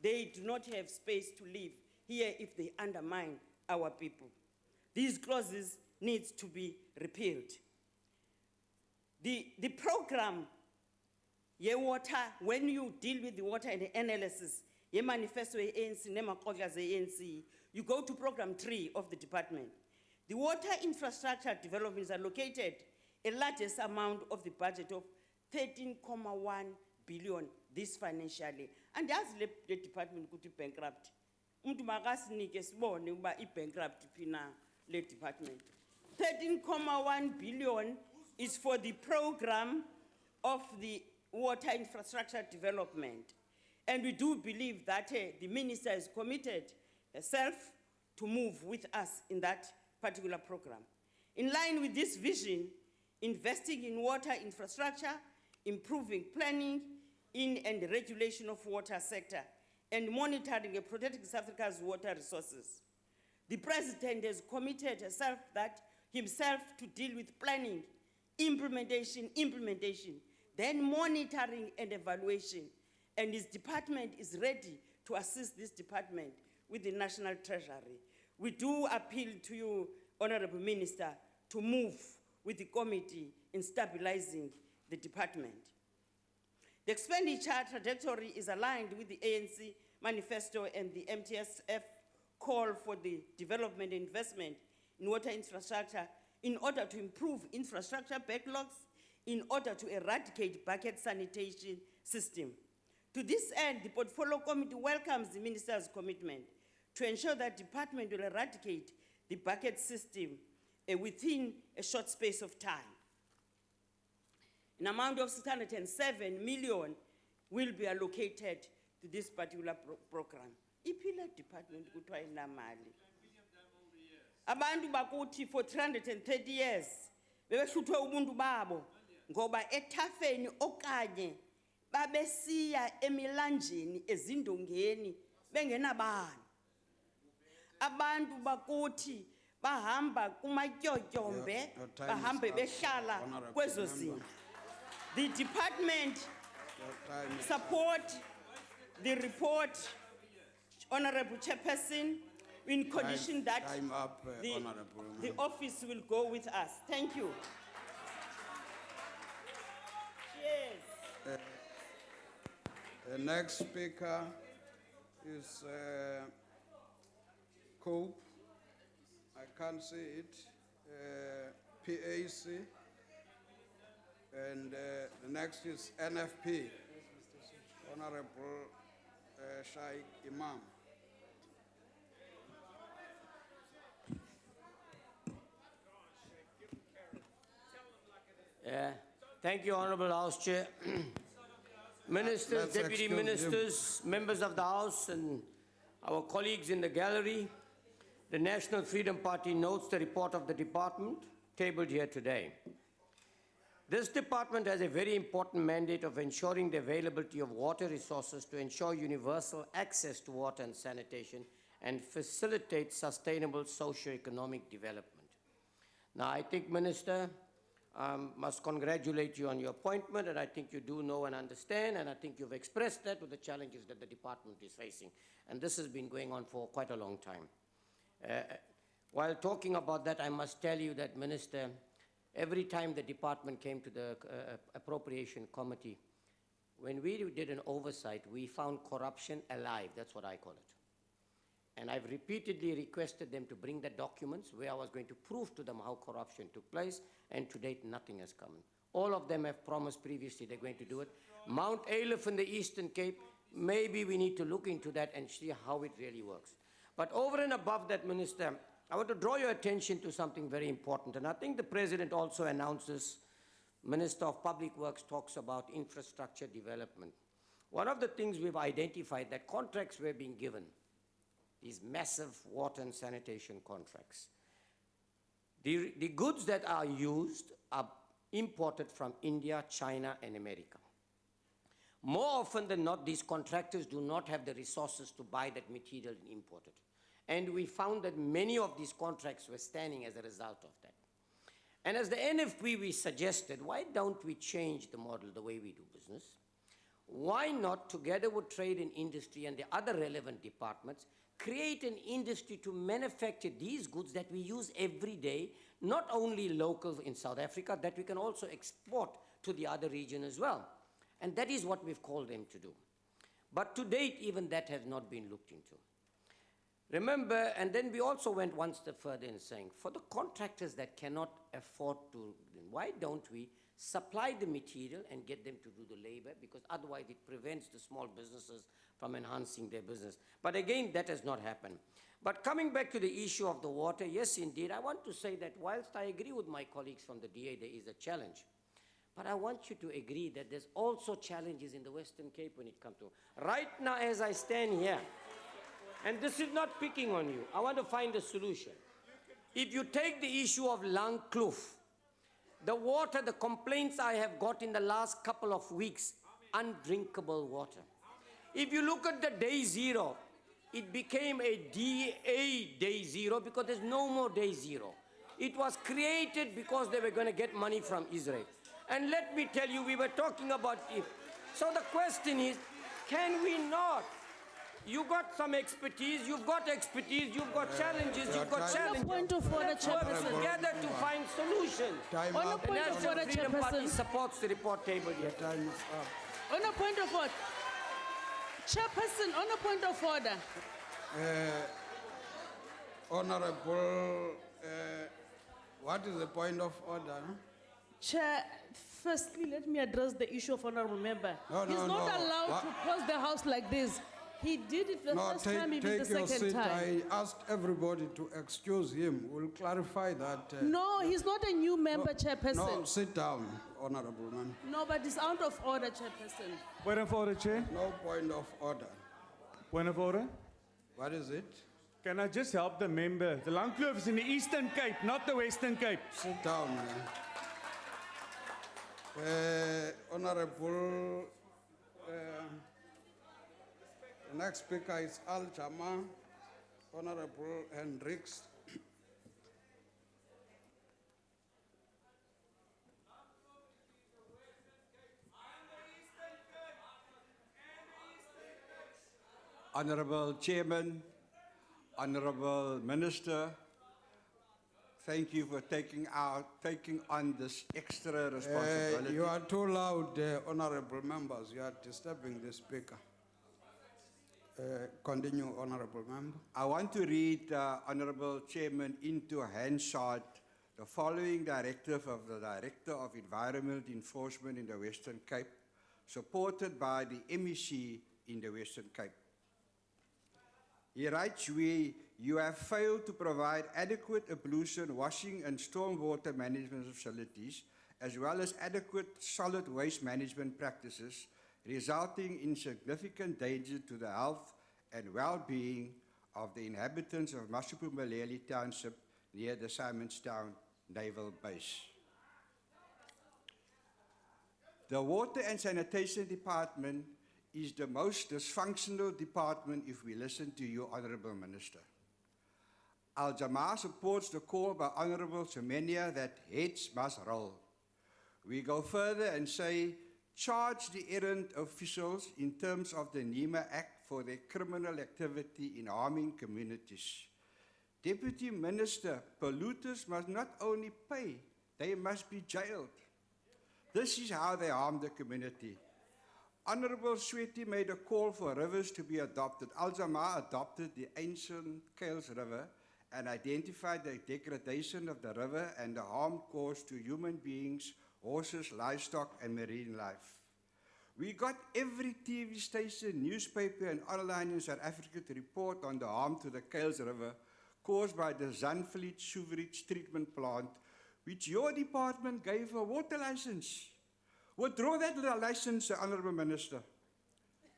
They do not have space to live here if they undermine our people. These clauses need to be repealed. The program, water, when you deal with the water and the analysis, manifesto ANC, ANC, you go to program 3 of the department. The water infrastructure developments are located a largest amount of the budget of 13.1 billion this financially. And as the department could be bankrupt. Bankrupt le department. 13.1 billion is for the program of the water infrastructure development. And we do believe that the minister is committed herself to move with us in that particular program. In line with this vision, investing in water infrastructure, improving planning in and regulation of water sector, and monitoring and protecting South Africa's water resources. The president has committed himself to deal with planning, implementation, then monitoring and evaluation. And his department is ready to assist this department with the National Treasury. We do appeal to you, Honorable Minister, to move with the committee in stabilizing the department. The expenditure trajectory is aligned with the ANC manifesto and the MTSF call for the development and investment in water infrastructure in order to improve infrastructure backlogs, in order to eradicate bucket sanitation system. To this end, the Portfolio Committee welcomes the Minister's commitment to ensure that the department will eradicate the bucket system within a short space of time. An amount of 607 million will be allocated to this particular program. Ipila department kuthiwa inamali. Abantu bakuthi for 330 years bebehluthwe ubuntu babo ngoba ethafeni okanye babesiya emilanjeni ezindongeni bengenabani. Abantu bakuthi bahamba kumatyotyombe bahambe behlala kwezo zindlu. The department support the report, Honorable Chairperson, in condition that Time up, the office will go with us. Thank you. Yes. The next speaker is COPE. I can't see it. PAC. And the next is NFP. Honorable Sheikh Imam. Thank you, Honorable House Chair. Ministers, Let's Deputy excuse Ministers, members of the House, and our colleagues in the gallery, the National Freedom Party notes the report of the department tabled here today. This department has a very important mandate of ensuring the availability of water resources to ensure universal access to water and sanitation and facilitate sustainable socio-economic development. Now, I think, Minister, must congratulate you on your appointment, and I think you do know and understand, and I think you've expressed that with the challenges that the department is facing. And this has been going on for quite a long time. While talking about that, I must tell you that, Minister, every time the department came to the appropriation committee, when we did an oversight, we found corruption alive. That's what I call it. And I've repeatedly requested them to bring the documents where I was going to prove to them how corruption took place, and to date, nothing has come in. All of them have promised previously they're going to do it. Mount Aleph in the Eastern Cape, maybe we need to look into that and see how it really works. But over and above that, Minister, I want to draw your attention to something very important, and I think the President also announces, Minister of Public Works talks about infrastructure development. One of the things we've identified that contracts were being given, these massive water and sanitation contracts. The goods that are used are imported from India, China, and America. More often than not, these contractors do not have the resources to buy that material and import it. And we found that many of these contracts were standing as a result of that. And as the NFP, we suggested, why don't we change the model, the way we do business? Why not, together with trade and industry and the other relevant departments, create an industry to manufacture these goods that we use every day, not only local in South Africa, that we can also export to the other region as well. And that is what we've called them to do. But to date, even that has not been looked into. Remember, and then we also went one step further in saying, for the contractors that cannot afford to, why don't we supply the material and get them to do the labor, because otherwise it prevents the small businesses from enhancing their business. But again, that has not happened. But coming back to the issue of the water, yes, indeed, I want to say that whilst I agree with my colleagues from the DA, there is a challenge. But I want you to agree that there's also challenges in the Western Cape when it comes to. Right now, as I stand here, and this is not picking on you, I want to find a solution. If you take the issue of Langkloof, the water, the complaints I have got in the last couple of weeks, undrinkable water. If you look at the day zero, it became a DA day zero because there's no more day zero. It was created because they were going to get money from Israel. And let me tell you, we were talking about it. So the question is, can we not? You got some expertise, you've got expertise, you've got challenges, you've got challenges. Point of order, Let's work Chairperson. together to find solutions. Time On a up. The point of National order, Freedom Party Chairperson. supports the report tabled here. Time is up. On a point of order. Chairperson, on a point of order. Honorable, what is the point of order? Huh? Chair, firstly, let me address the issue of honorable member. No, He's no, not no. allowed What? to close the house like this. He did it the No, first time, even the take your second seat. time. I asked everybody to excuse him. We'll clarify that. No, he's not a new member, No, Chairperson. sit down, honorable man. No, but it's out of order, Chairperson. Point of order, Chair. No point of order. Point of order. What is it? Can I just help the member? The Langkloof is in the Eastern Cape, not the Western Cape. Sit down, man. Honorable, the next speaker is Al Jama, Honorable Hendricks. Honorable Chairman, Honorable Minister, thank you for taking on this extra responsibility. You are too loud, honorable members. You are disturbing the speaker. Continue, honorable member. I want to read, Honorable Chairman, into Hansard the following directive of the Director of Environment Enforcement in the Western Cape, supported by the MEC in the Western Cape. He writes, you have failed to provide adequate ablution, washing and stormwater management facilities, as well as adequate solid waste management practices, resulting in significant danger to the health and well-being of the inhabitants of Masupumaleli Township near the Simonstown Naval Base. The Water and Sanitation Department is the most dysfunctional department if we listen to you, Honourable Minister. Al-Jamaa supports the call by Honourable Semenya that heads must roll. We go further and say, charge the errant officials in terms of the NEMA Act for their criminal activity in harming communities. Deputy Minister, polluters must not only pay, they must be jailed. This is how they harm the community. Honourable Sweti made a call for rivers to be adopted. Al-Jamaa adopted the ancient Kales River and identified the degradation of the river and the harm caused to human beings, horses, livestock, and marine life. We got every TV station, newspaper, and online in South Africa to report on the harm to the Kales River caused by the Zandvliet sewage treatment plant, which your department gave a water license. Withdraw that license, Honourable Minister.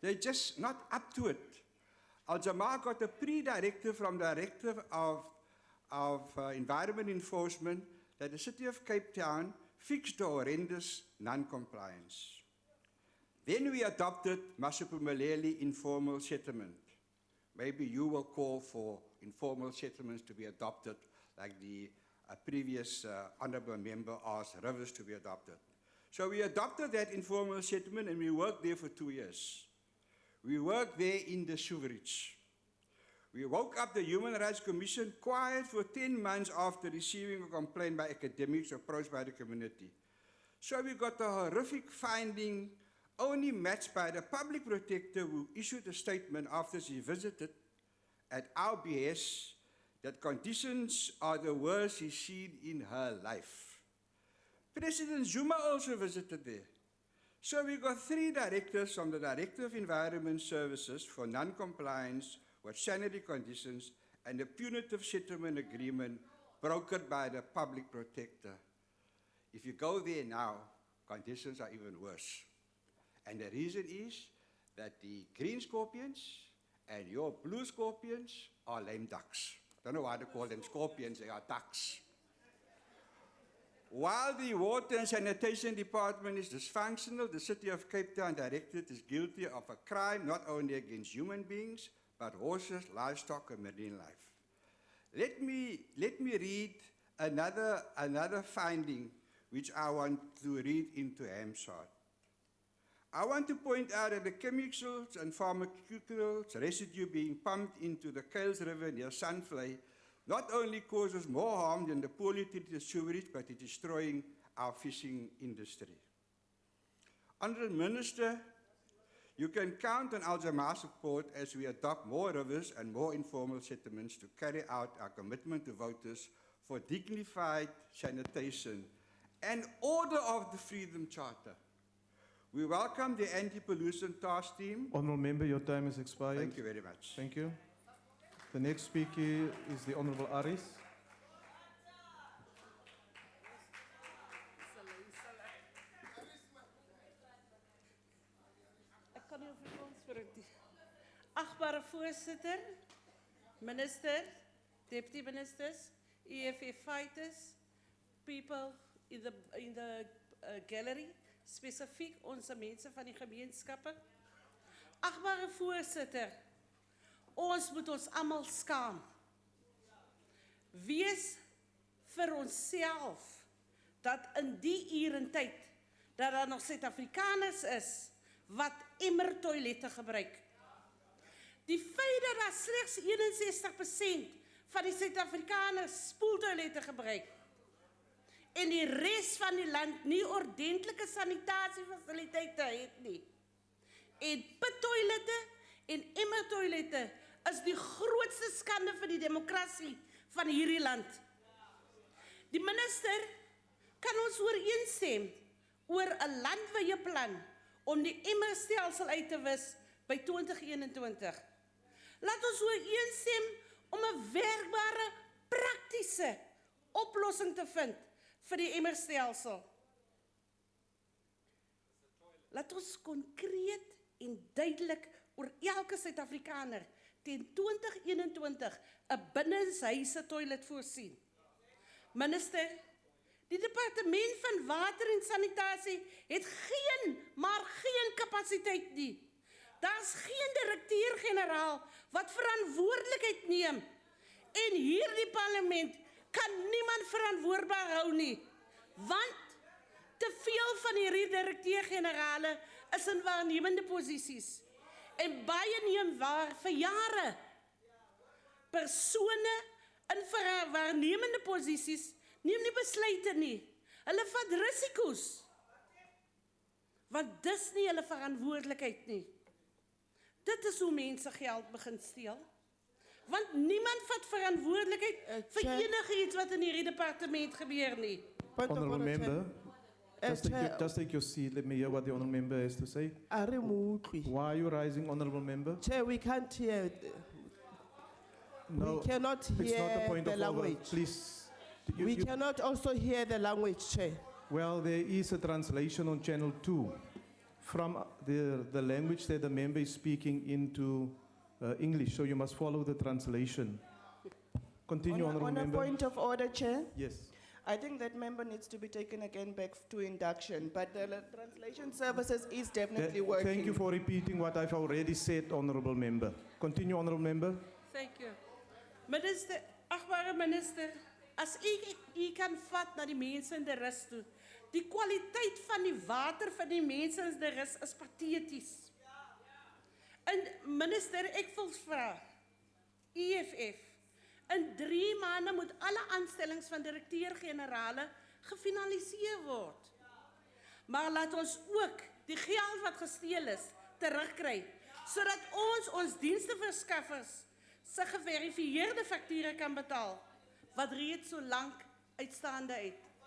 They're just not up to it. Al-Jamaa got a pre-directive from the Director of Environment Enforcement that the City of Cape Town fixed the horrendous non-compliance. Then we adopted Masupumaleli informal settlement. Maybe you will call for informal settlements to be adopted like the a previous honourable member asked rivers to be adopted. So we adopted that informal settlement and we worked there for 2 years. We worked there in the sewerage. We woke up the Human Rights Commission quiet for 10 months after receiving a complaint by academics approached by the community. So we got a horrific finding only matched by the public protector who issued a statement after she visited at our behest that conditions are the worst she's seen in her life. President Zuma also visited there. So we got 3 directors from the Director of Environment Services for non-compliance with sanitary conditions and a punitive settlement agreement brokered by the public protector. If you go there now, conditions are even worse. And the reason is that the green scorpions and your blue scorpions are lame ducks. I don't know why they call them scorpions, they are ducks. While the Water and Sanitation Department is dysfunctional, the City of Cape Town Directorate is guilty of a crime not only against human beings, but horses, livestock, and marine life. Let me read another finding which I want to read into Hampshire. I want to point out that the chemicals and pharmaceuticals residue being pumped into the Kales River near Sunfly not only causes more harm than the poorly treated sewerage, but it is destroying our fishing industry. Honourable Minister, you can count on Al Jamaah's support as we adopt more rivers and more informal settlements to carry out our commitment to voters for dignified sanitation and order of the Freedom Charter. We welcome the anti-pollution task team. Honourable Member, your time has expired. Thank you very much. Thank you. The next speaker is the Honourable Aris. Ek kan nie op Frans vir dit. Agbare voorsitter, minister, deputy ministers, EFF fighters, people in the gallery, spesifiek onze mense van die gemeenskappe. Agbare voorsitter, ons moet ons almal skaam. Wees vir onsself dat in die uur en tyd dat daar nog Suid-Afrikaners is wat emmertoilette gebruik. Die feit dat daar slegs 61% van die Suid-Afrikaners spoeltoilette gebruik en die res van die land nie ordentlike sanitasiefasiliteite het nie. En pittoilette en emmertoilette is die grootste skande vir die demokrasie van hierdie land. Die minister kan ons ooreenstem oor 'n landwyse plan om die emmerstelsel uit te wis by 2021. Laat ons ooreenstem om 'n werkbare, praktiese oplossing te vind vir die emmerstelsel. Laat ons konkreet en duidelik oor elke Suid-Afrikaner teen 2021 'n binnenshuise toilet voorsien. Minister, die departement van water en sanitasie het maar geen kapasiteit nie. Daar's geen direkteur-generaal wat verantwoordelikheid neem. En hierdie parlement kan niemand verantwoordbaar hou nie. Want te veel van hierdie direkteur-generale is in waarnemende posisies. En baie neem waar vir jare. Persone in waarnemende posisies neem nie besluite nie. Hulle vat risiko's. Want dis nie hulle verantwoordelikheid nie. Dit is hoe mense geld begin steel. Want niemand vat verantwoordelikheid vir enige iets wat in hierdie departement gebeur nie. Honourable Member, just take your seat. Let me hear what the Honourable Member has to say. Why are you rising, Honourable Member? Chair, we can't hear. No, we cannot it's not a hear point the of order. language. Please. We cannot also hear the language, Chair. Well, there is a translation on Channel 2 from the language that the member is speaking into English, so you must follow the translation. Continue, Honourable On a Member. point of order, Chair. Yes. I think that member needs to be taken again back to induction, but the translation services is definitely working. Thank you for repeating what I've already said, Honourable Member. Continue, Honourable Member. Thank you. Minister, agbare minister, As u kan vat na die mense in die rus toe, die kwaliteit van die water van die mense in die rus is pateties. En minister, ek wil vra, EFF, in 3 maande moet alle aanstellings van direkteur-generale gefinaliseer word. Maar laat ons ook die geld wat gesteel is, terugkry, sodat ons diensteverskaffers se geverifieerde fakture kan betaal, wat reeds so lank uitstaande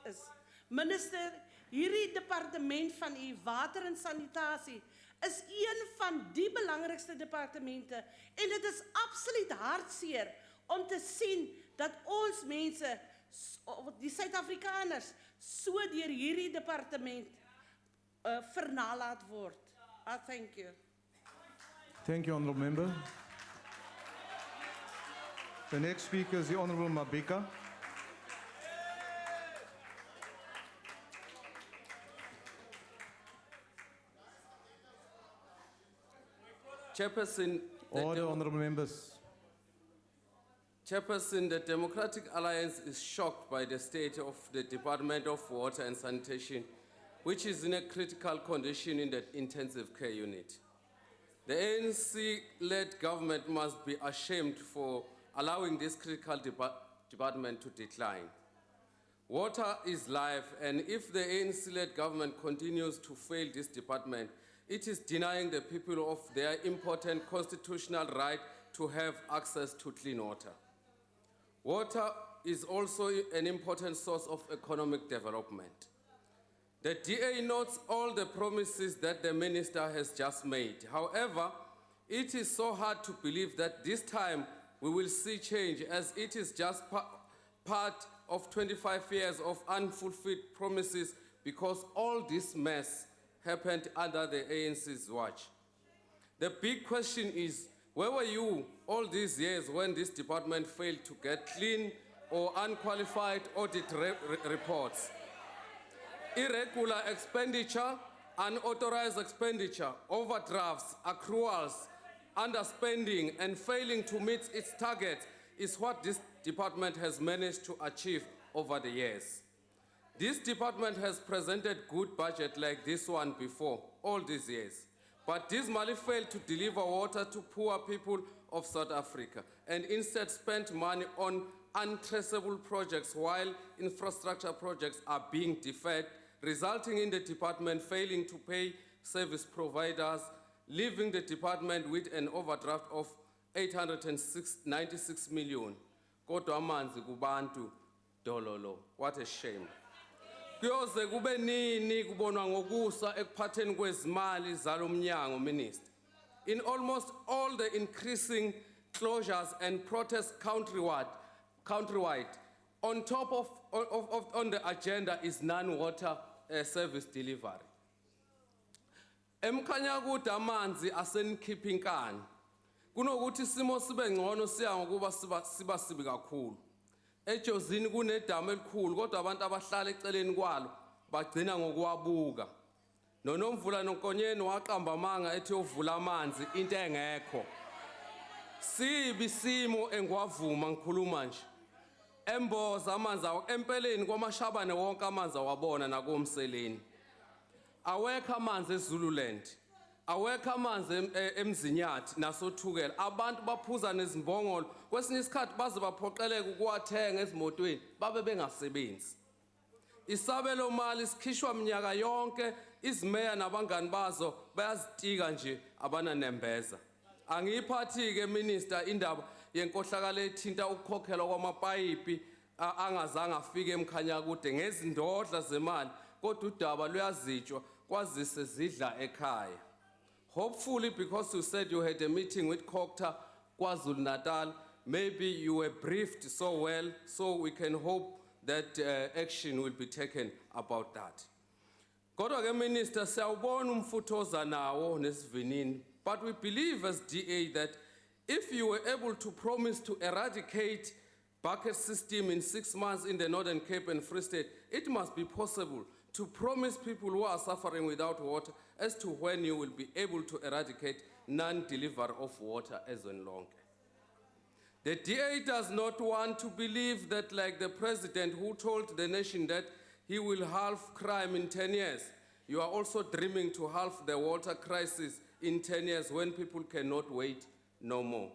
is. Minister, hierdie departement van u water en sanitasie is een van die belangrikste departemente en dit is absoluut hartseer om te sien dat ons mense, die Suid-Afrikaners, so deur hierdie departement vernalaat word. Thank you. Thank you, Honourable Member. The next speaker is the Honourable Mabika. Chairperson, Order, Honourable Members. Chairperson, the Democratic Alliance is shocked by the state of the Department of Water and Sanitation, which is in a critical condition in the intensive care unit. The ANC-led government must be ashamed for allowing this critical department to decline. Water is life, and if the ANC-led government continues to fail this department, it is denying the people of their important constitutional right to have access to clean water. Water is also an important source of economic development. The DA notes all the promises that the minister has just made. However, it is so hard to believe that this time we will see change, as it is just part of 25 years of unfulfilled promises, because all this mess happened under the ANC's watch. The big question is, where were you all these years when this department failed to get clean or unqualified audit reports? Irregular expenditure, unauthorized expenditure, overdrafts, accruals, underspending, and failing to meet its targets is what this department has managed to achieve over the years. This department has presented good budget like this one before, all these years. But dismally failed to deliver water to poor people of South Africa, and instead spent money on untraceable projects while infrastructure projects are being deferred, resulting in the department failing to pay service providers, leaving the department with an overdraft of 896 million. Kodwa amanzi kubantu dololo. What a shame. Kuyoze kube nini kubonwa ngokusa ekuphatheni kwezimali zalomnyango, Minister. In almost all the increasing closures and protests countrywide, on top on the agenda is non-water service delivery. Emkhanyakude amanzi asenikhipha inkani. Kunokuthi isimo sibe ngcono siya ngokuba siba sibi kakhulu. Ejozini kunedamu elikhulu, kodwa abantu abahlala eceleni kwalo bagcina ngokuwabuka. Nonomvula nonkonyeni waqamba amanga ethi uvula amanzi into engekho. Sibi simo engwavuma ngikhuluma nje. Emboza amanzi empeleni kwamashabane wonke amanzi awabona nakomseleni. Awekho amanzi eZululand. Awekho amanzi eMzinyathi nasothukela. Abantu baphuza nezimbongolo. Kwesinye isikhathi baze baphoqeleka ukuwathenga ezimotweni babe bengasebenzi. Isabelo mali sikhishwa minyaka yonke, izimeya nabangani bazo bayazitika nje abananembeza. Angiyiphathi ke Minister indaba yenkohlakalo ethinta ukukhokhelwa kwamapayipi angazange afike emkhanyakude ngezindodla zemali, kodwa udaba luyazitshwa kwazise zidla ekhaya. Hopefully, because you said you had a meeting with Kokta KwaZulu-Natal, maybe you were briefed so well, so we can hope that action will be taken about that. Kodwa ke Minister, siyawubona umfuthoza nawo nesivinini, but we believe as DA that if you were able to promise to eradicate bucket system in 6 months in the Northern Cape and Free State, it must be possible to promise people who are suffering without water as to when you will be able to eradicate non-delivery of water as in long. The DA does not want to believe that, like the president who told the nation that he will halve crime in 10 years, you are also dreaming to halve the water crisis in 10 years when people cannot wait no more.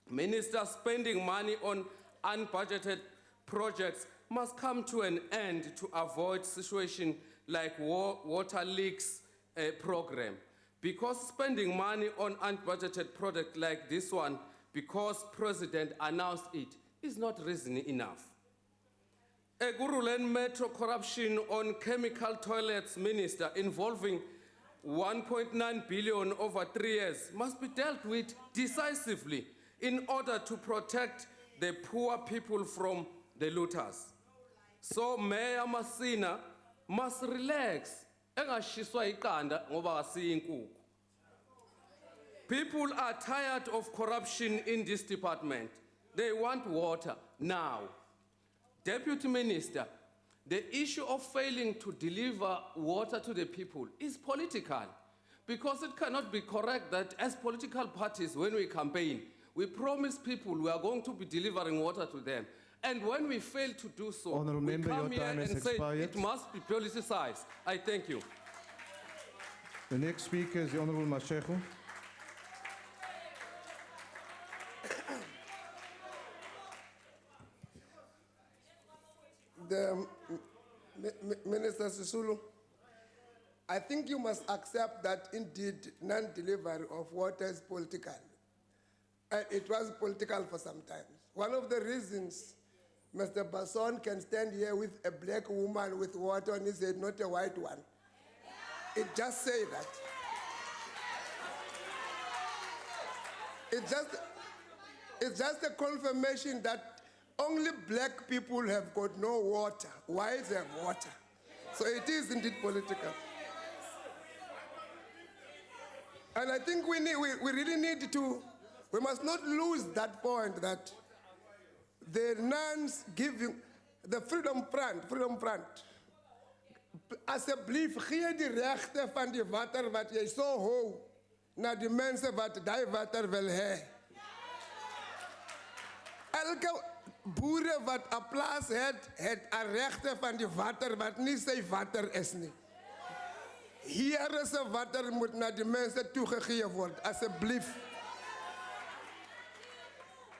Minister, spending money on unbudgeted projects must come to an end to avoid situations like water leaks program. Because spending money on unbudgeted projects like this one, because President announced it, is not reason enough. A Guruland Metro corruption on chemical toilets, Minister, involving 1.9 billion over 3 years must be dealt with decisively in order to protect the poor people from the looters. So Mayor Masina must relax. People are tired of corruption in this department. They want water now. Deputy Minister, the issue of failing to deliver water to the people is political, because it cannot be correct that as political parties, when we campaign, we promise people we are going to be delivering water to them. And when we fail to do so, Honourable we Member, come your here time has and say expired. it must be politicized. I thank you. The next speaker is the Honourable Mashego. Minister Sisulu, I think you must accept that indeed non-delivery of water is political. And it was political for some time. One of the reasons Mr. Basson can stand here with a black woman with water on his head, not a white one. It just say that. It's just a confirmation that only black people have got no water, whites have water. So it is indeed political. And I think we really need to, we must not lose that point that the nuns giving, the Freedom Front, asseblief gee die rechte van die water wat jy so hou na die mense wat die water wil hê. Elke boere wat 'n plaas het 'n regte van die water wat nie sy water is nie. Hier is 'n water moet na die mense toegegee word, asseblief.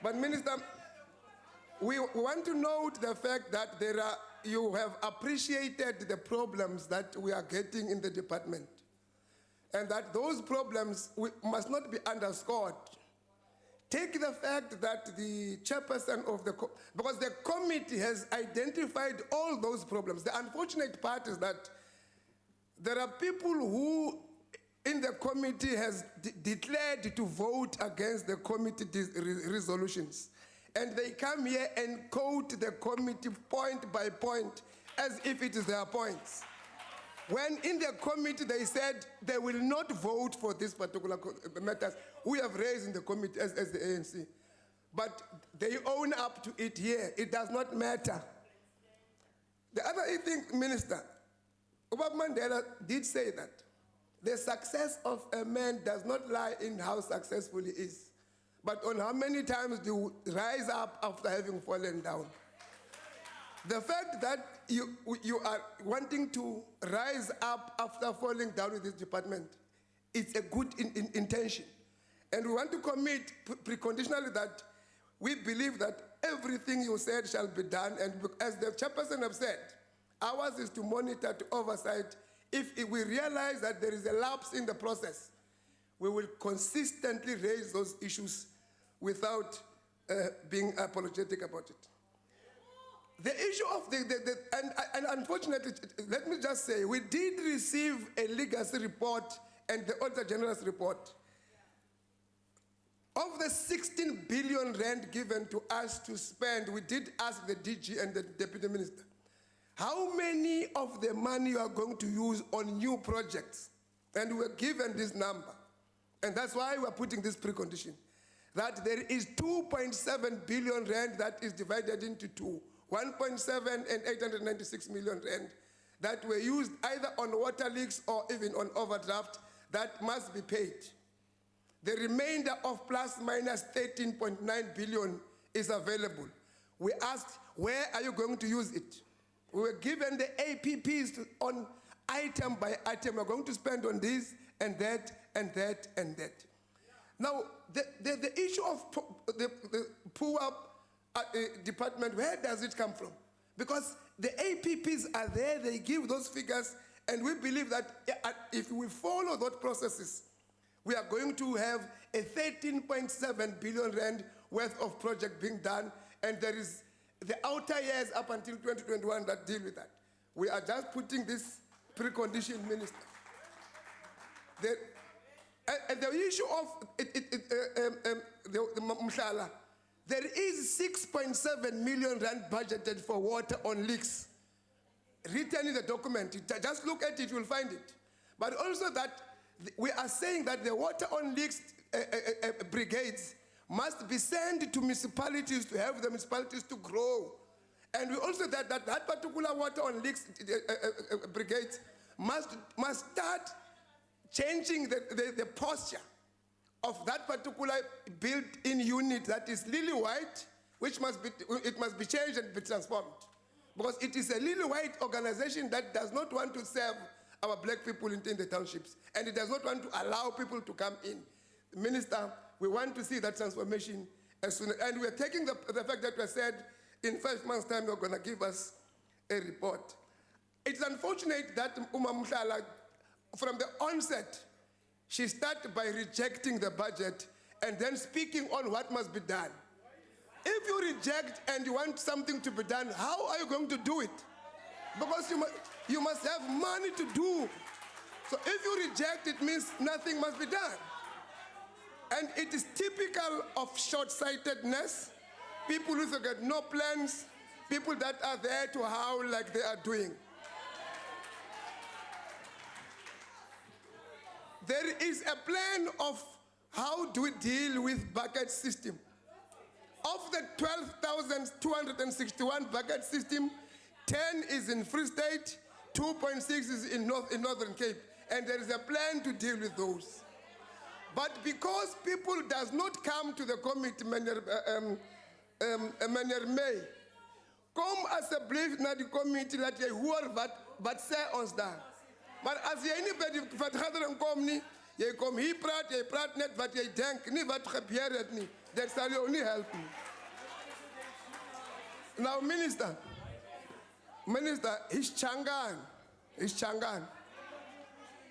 But Minister, we want to note the fact that you have appreciated the problems that we are getting in the department, and that those problems must not be underscored. Take the fact that the chairperson of because the committee has identified all those problems. The unfortunate part is that there are people who in the committee has declared to vote against the committee resolutions. And they come here and quote the committee point by point as if it is their points. When in the committee they said they will not vote for this particular matters we have raised in the committee as the ANC. But they own up to it here. It does not matter. The other thing, Minister, Obama Mandela did say that the success of a man does not lie in how successful he is, but on how many times you rise up after having fallen down. The fact that you are wanting to rise up after falling down in this department, it's a good intention. And we want to commit preconditionally that we believe that everything you said shall be done. And as the chairperson have said, ours is to monitor, to oversight. If we realize that there is a lapse in the process, we will consistently raise those issues without being apologetic about it. The issue of and unfortunately, let me just say, we did receive a legacy report and the Auditor General's report. Of the 16 billion rand given to us to spend, we did ask the DG and the Deputy Minister, how many of the money you are going to use on new projects? And we were given this number. And that's why we are putting this precondition, that there is 2.7 billion rand that is divided into two. 1.7 and 896 million rand that were used either on water leaks or even on overdraft that must be paid. The remainder of plus minus 13.9 billion is available. We asked, where are you going to use it? We were given the APPs on item by item. We're going to spend on this and that and that and that. Now, the issue of the poor department, where does it come from? Because the APPs are there, they give those figures, and we believe that if we follow those processes, we are going to have a 13.7 billion rand worth of project being done, and there is the outer years up until 2021 that deal with that. We are just putting this precondition, Minister. The issue of the Mhlala, there is 6.7 million rand budgeted for water on leaks. Written in the document, just look at it, you'll find it. But also that we are saying that the water on leaks brigades must be sent to municipalities to help the municipalities to grow. And we also that particular water on leaks brigades must start changing the posture of that particular built-in unit that is lily white, which must be changed and be transformed. Because it is a lily white organization that does not want to serve our black people in the townships, and it does not want to allow people to come in. Minister, we want to see that transformation as soon as, and we're taking the fact that we said in 5 months' time you're going to give us a report. It's unfortunate that Mhlala, from the onset, she started by rejecting the budget and then speaking on what must be done. If you reject and you want something to be done, how are you going to do it? Because you must have money to do. So if you reject, it means nothing must be done. And it is typical of short-sightedness, people who get no plans, people that are there to howl like they are doing. There is a plan of how do we deal with bucket system. Of the 12,261 bucket system, 10 is in Free State, 2.6 is in Northern Cape, and there is a plan to deal with those. But because people does not come to the committee, Meneer May, kom asseblief naar die committee dat jy hoor wat sê ons daar. Maar as jy nie by die vergadering kom nie, jy kom hier praat, jy praat net wat jy denk, nie wat gebeur het nie. Dit sal jou nie help nie. Now, Minister, he's Changan.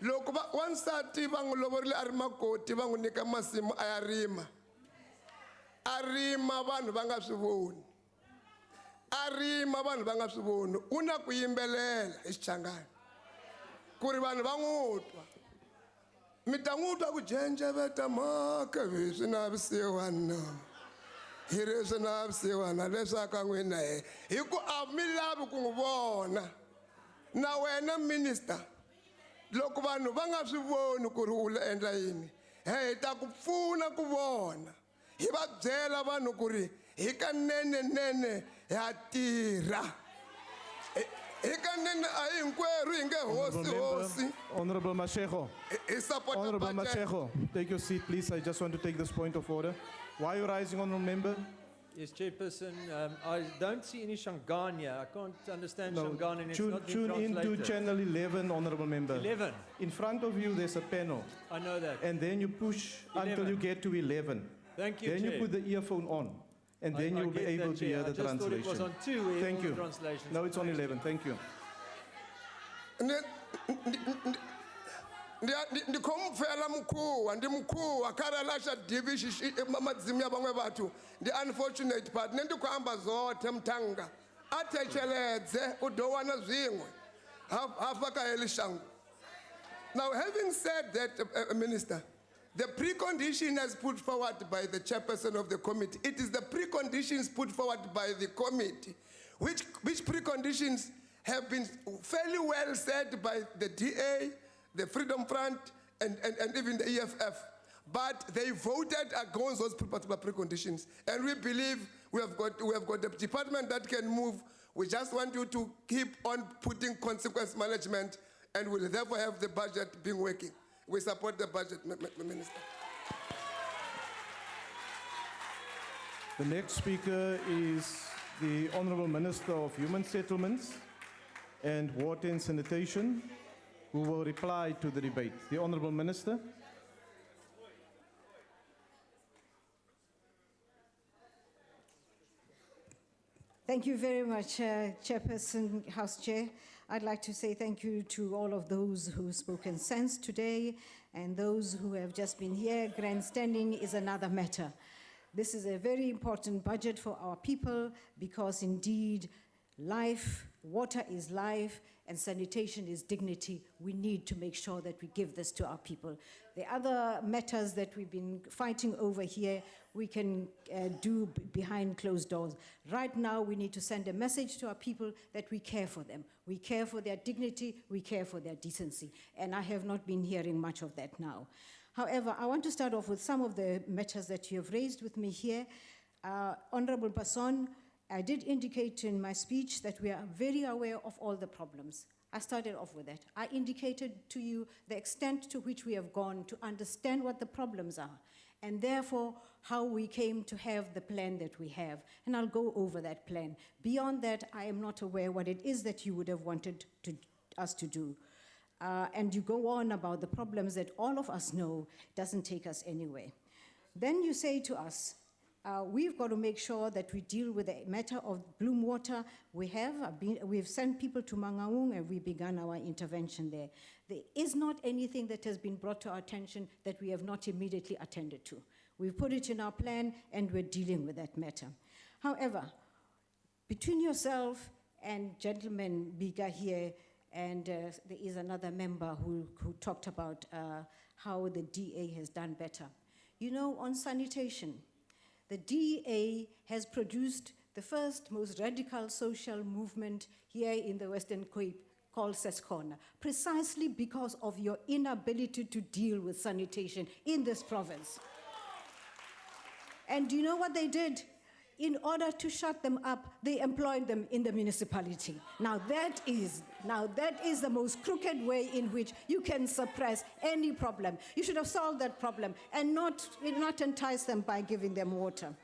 Loko wansati vangulovorile arimakoti vangunika masimu ayarima. Arima vanhu va nga swi voni. Arima vanhu va nga swi voni. Una ku yimbelela hi Xichangani. Ku ri vanhu va n'wi twa. Mi ta n'wi twa ku jenjeveta mhaka swi navisiwana. Hi ri swi navisiwana leswaku a n'wina hi ku a mi lavi ku n'wi vona. Na wena Minister, loko vanhu va nga swi voni ku ri u endla yini, hi ta ku pfuna ku vona. Hi va byela vanhu ku ri hi ka nene ha tirha. Hi ka nene a hi hinkwerhu hi nge hosi. Honorable Mashego. Honorable Mashego, take your seat, please. I just want to take this point of order. Why are you rising, Honorable Member? Yes, Chairperson. I don't see any Shanganya. I can't understand Shangan, and it's not been Tune translated. into channel 11, Honorable Member. 11. In front of you, there's a panel. I know that. And then you push 11. until you get to 11. Thank you, Then Chair. you put the earphone on. And then you'll be get able that, to hear Chair. the I just thought it was translation. on 2 where Thank all you. the translations No, it's on 11. Thank you. Ndikhomfela mkhuwa ndi mkhuwa karalasha divishi madzimi ya vamwe vathu ndi unfortunate part ne ndikuhamba zothe mthanga athecheledze u do wana zwiṅwe hafa ka heli shango. Now, having said that, Minister, the precondition as put forward by the chairperson of the committee, it is the preconditions put forward by the committee, which preconditions have been fairly well said by the DA, the Freedom Front, and even the EFF. But they voted against those particular preconditions. And we believe we have got a department that can move. We just want you to keep on putting consequence management, and we'll therefore have the budget being working. We support the budget, Minister. The next speaker is the Honourable Minister of Human Settlements and Water and Sanitation, who will reply to the debate. The Honourable Minister. Thank you very much, Chairperson, House Chair. I'd like to say thank you to all of those who've spoken sense today and those who have just been here. Grandstanding is another matter. This is a very important budget for our people because indeed life, water is life, and sanitation is dignity. We need to make sure that we give this to our people. The other matters that we've been fighting over here, we can do behind closed doors. Right now, we need to send a message to our people that we care for them. We care for their dignity, we care for their decency. And I have not been hearing much of that now. However, I want to start off with some of the matters that you have raised with me here. Honorable Passon, I did indicate in my speech that we are very aware of all the problems. I started off with that. I indicated to you the extent to which we have gone to understand what the problems are, and therefore how we came to have the plan that we have. And I'll go over that plan. Beyond that, I am not aware what it is that you would have wanted us to do. And you go on about the problems that all of us know doesn't take us anywhere. Then you say to us, we've got to make sure that we deal with the matter of Bloom Water. We've sent people to Mangaung and we began our intervention there. There is not anything that has been brought to our attention that we have not immediately attended to. We've put it in our plan and we're dealing with that matter. However, between yourself and gentleman Biga here, and there is another member who talked about how the DA has done better. You know, on sanitation, the DA has produced the first most radical social movement here in the Western Cape called Sescona, precisely because of your inability to deal with sanitation in this province. And do you know what they did? In order to shut them up, they employed them in the municipality. Now that is the most crooked way in which you can suppress any problem. You should have solved that problem and not entice them by giving them water.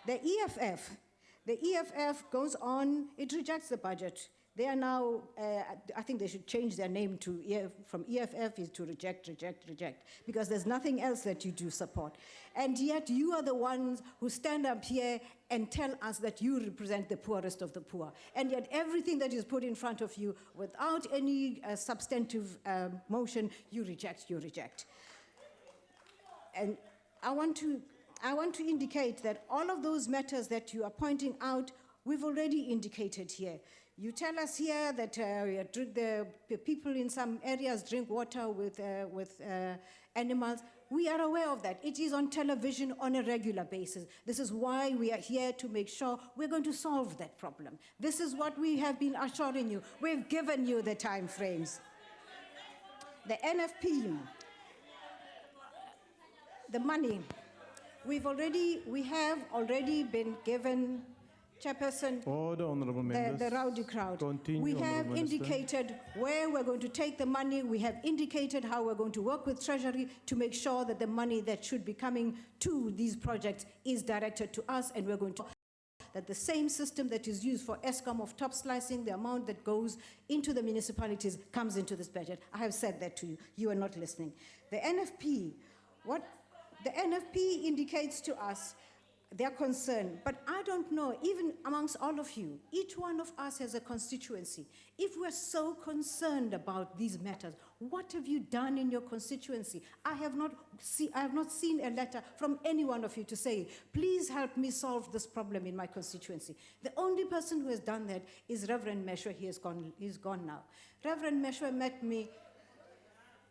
The EFF goes on, it rejects the budget. They are now, I think they should change their name to, from EFF is to reject, because there's nothing else that you do support. And yet you are the ones who stand up here and tell us that you represent the poorest of the poor. And yet everything that is put in front of you without any substantive motion, you reject. And I want to indicate that all of those matters that you are pointing out, we've already indicated here. You tell us here that the people in some areas drink water with animals. We are aware of that. It is on television on a regular basis. This is why we are here to make sure we're going to solve that problem. This is what we have been assuring you. We've given you the time frames. The NFP, the money, we have already been given. Chairperson, order, honourable members. The rowdy crowd. Continue, we have Minister. indicated where we're going to take the money. We have indicated how we're going to work with Treasury to make sure that the money that should be coming to these projects is directed to us, and we're going to that the same system that is used for ESCOM of top slicing, the amount that goes into the municipalities comes into this budget. I have said that to you. You are not listening. The NFP, what the NFP indicates to us, they're concerned, but I don't know, even amongst all of you, each one of us has a constituency. If we're so concerned about these matters, what have you done in your constituency? I have not seen a letter from any one of you to say, please help me solve this problem in my constituency. The only person who has done that is Reverend Meshwa. He's gone now. Reverend Meshwa met me,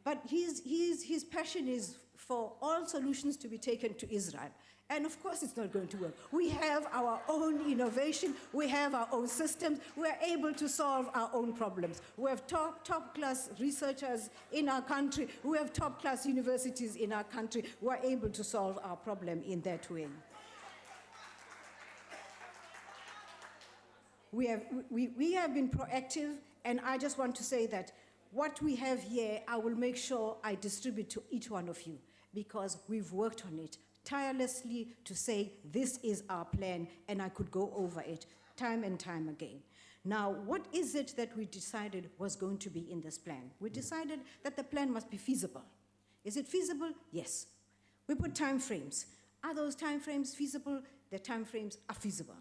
but his passion is for all solutions to be taken to Israel. And of course it's not going to work. We have our own innovation, we have our own systems, we are able to solve our own problems. We have top-class researchers in our country, we have top-class universities in our country who are able to solve our problem in that way. We have been proactive, and I just want to say that what we have here, I will make sure I distribute to each one of you, because we've worked on it tirelessly to say, this is our plan, and I could go over it time and time again. Now, what is it that we decided was going to be in this plan? We decided that the plan must be feasible. Is it feasible? Yes. We put time frames. Are those time frames feasible? The time frames are feasible.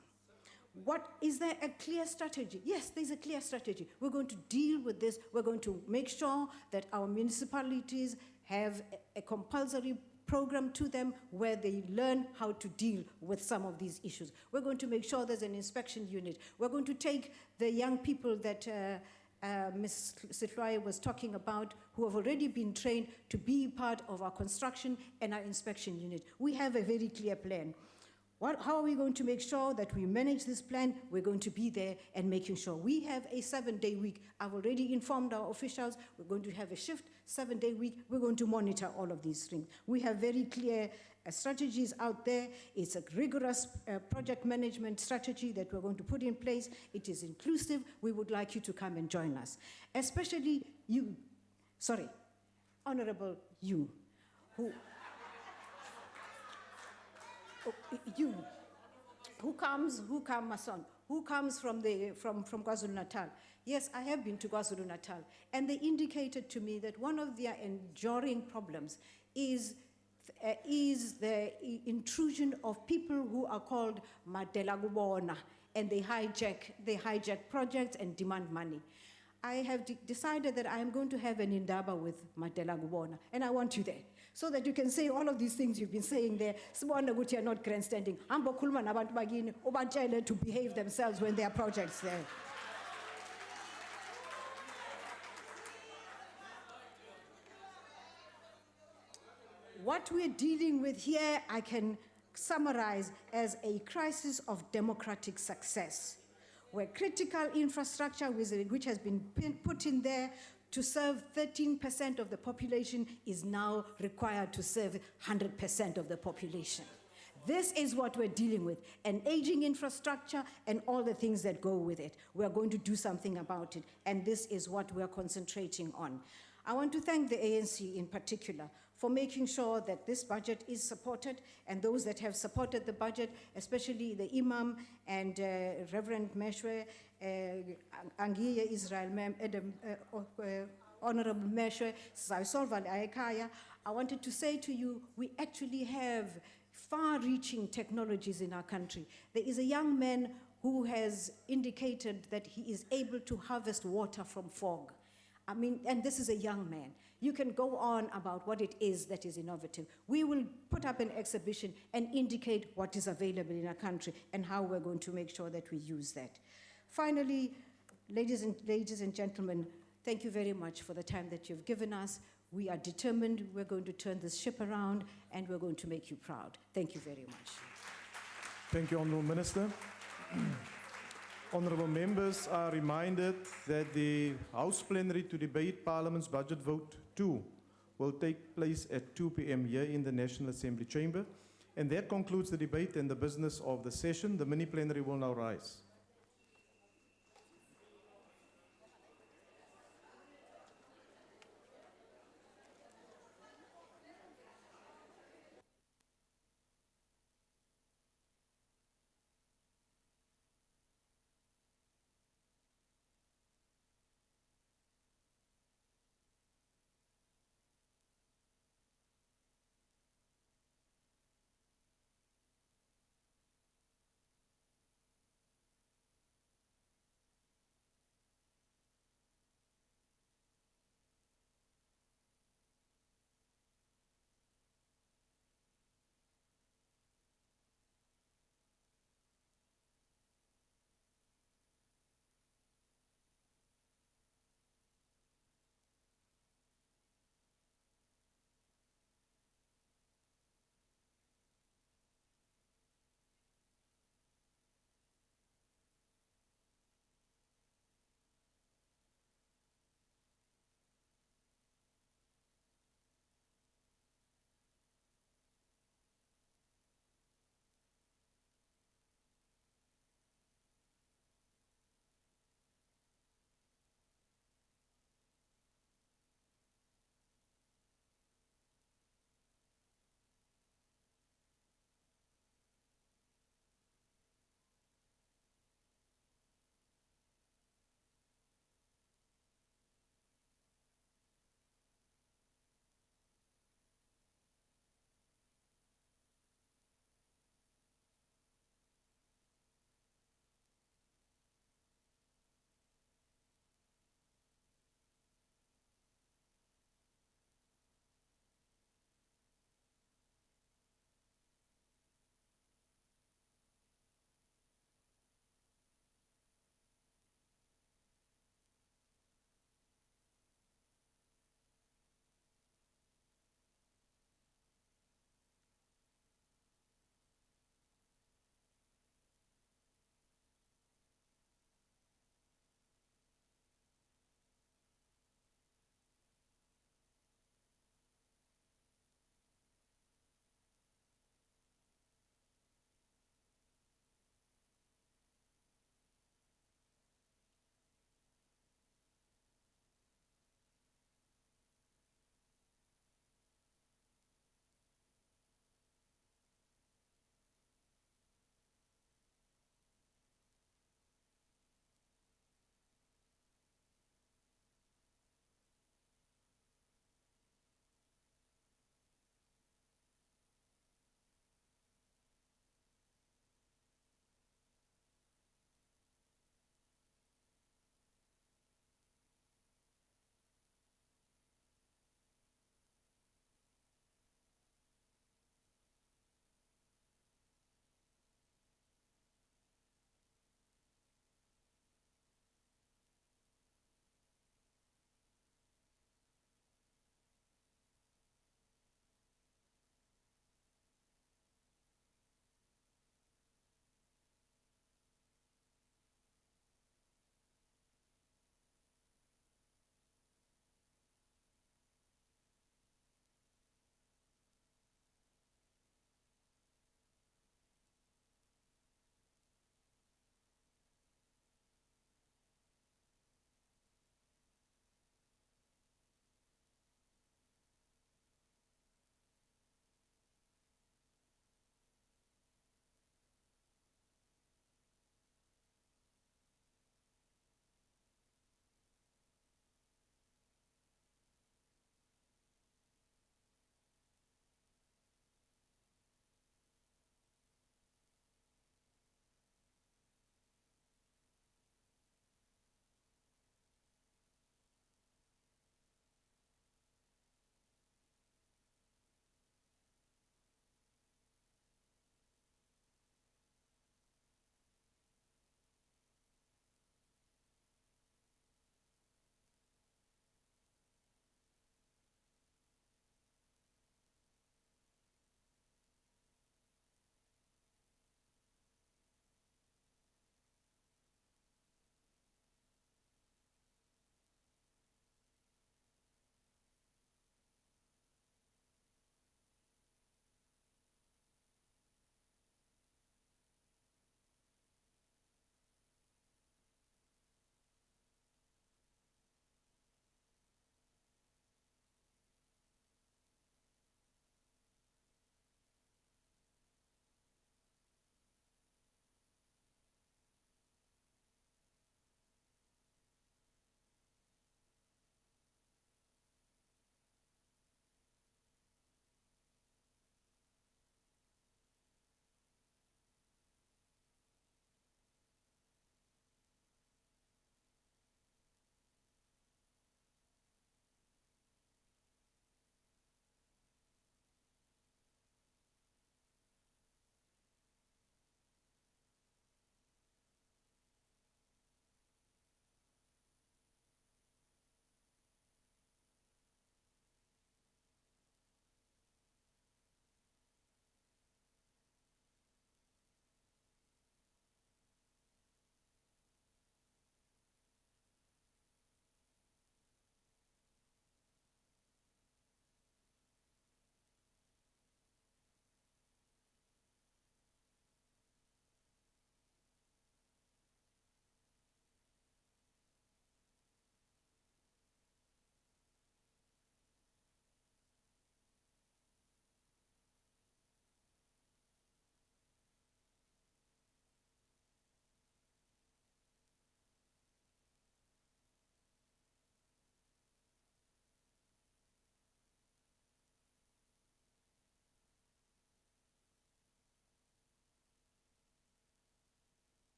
Is there a clear strategy? Yes, there's a clear strategy. We're going to deal with this. We're going to make sure that our municipalities have a compulsory program to them where they learn how to deal with some of these issues. We're going to make sure there's an inspection unit. We're going to take the young people that Ms. Sitloye was talking about, who have already been trained to be part of our construction and our inspection unit. We have a very clear plan. How are we going to make sure that we manage this plan? We're going to be there and making sure. We have a 7-day week. I've already informed our officials. We're going to have a shift, 7-day week. We're going to monitor all of these things. We have very clear strategies out there. It's a rigorous project management strategy that we're going to put in place. It is inclusive. We would like you to come and join us. Especially you, Honorable you, who comes from KwaZulu-Natal. Yes, I have been to KwaZulu-Natal, and they indicated to me that one of their enduring problems is the intrusion of people who are called Madela Gubona, and they hijack projects and demand money. I have decided that I am going to have an indaba with Madela Gubona, and I want you there, so that you can say all of these things you've been saying there. Sibona ukuthi you're not grandstanding. Hamba khuluma nabantu bakini, ubatshele to behave themselves when there are projects there. What we're dealing with here, I can summarize as a crisis of democratic success, where critical infrastructure, which has been put in there to serve 13% of the population, is now required to serve 100% of the population. This is what we're dealing with, an aging infrastructure and all the things that go with it. We're going to do something about it, and this is what we're concentrating on. I want to thank the ANC in particular for making sure that this budget is supported, and those that have supported the budget, especially the Imam and Reverend Meshwe, Angiya Israel, Honorable Meshwe, I wanted to say to you, we actually have far-reaching technologies in our country. There is a young man who has indicated that he is able to harvest water from fog. I mean, and this is a young man. You can go on about what it is that is innovative. We will put up an exhibition and indicate what is available in our country and how we're going to make sure that we use that. Finally, ladies and gentlemen, thank you very much for the time that you've given us. We are determined. We're going to turn this ship around, and we're going to make you proud. Thank you very much. Thank you, Honourable Minister. Honourable members are reminded that the House plenary to debate Parliament's budget vote 2 will take place at 2 p.m. here in the National Assembly chamber. And that concludes the debate and the business of the session. The mini plenary will now rise.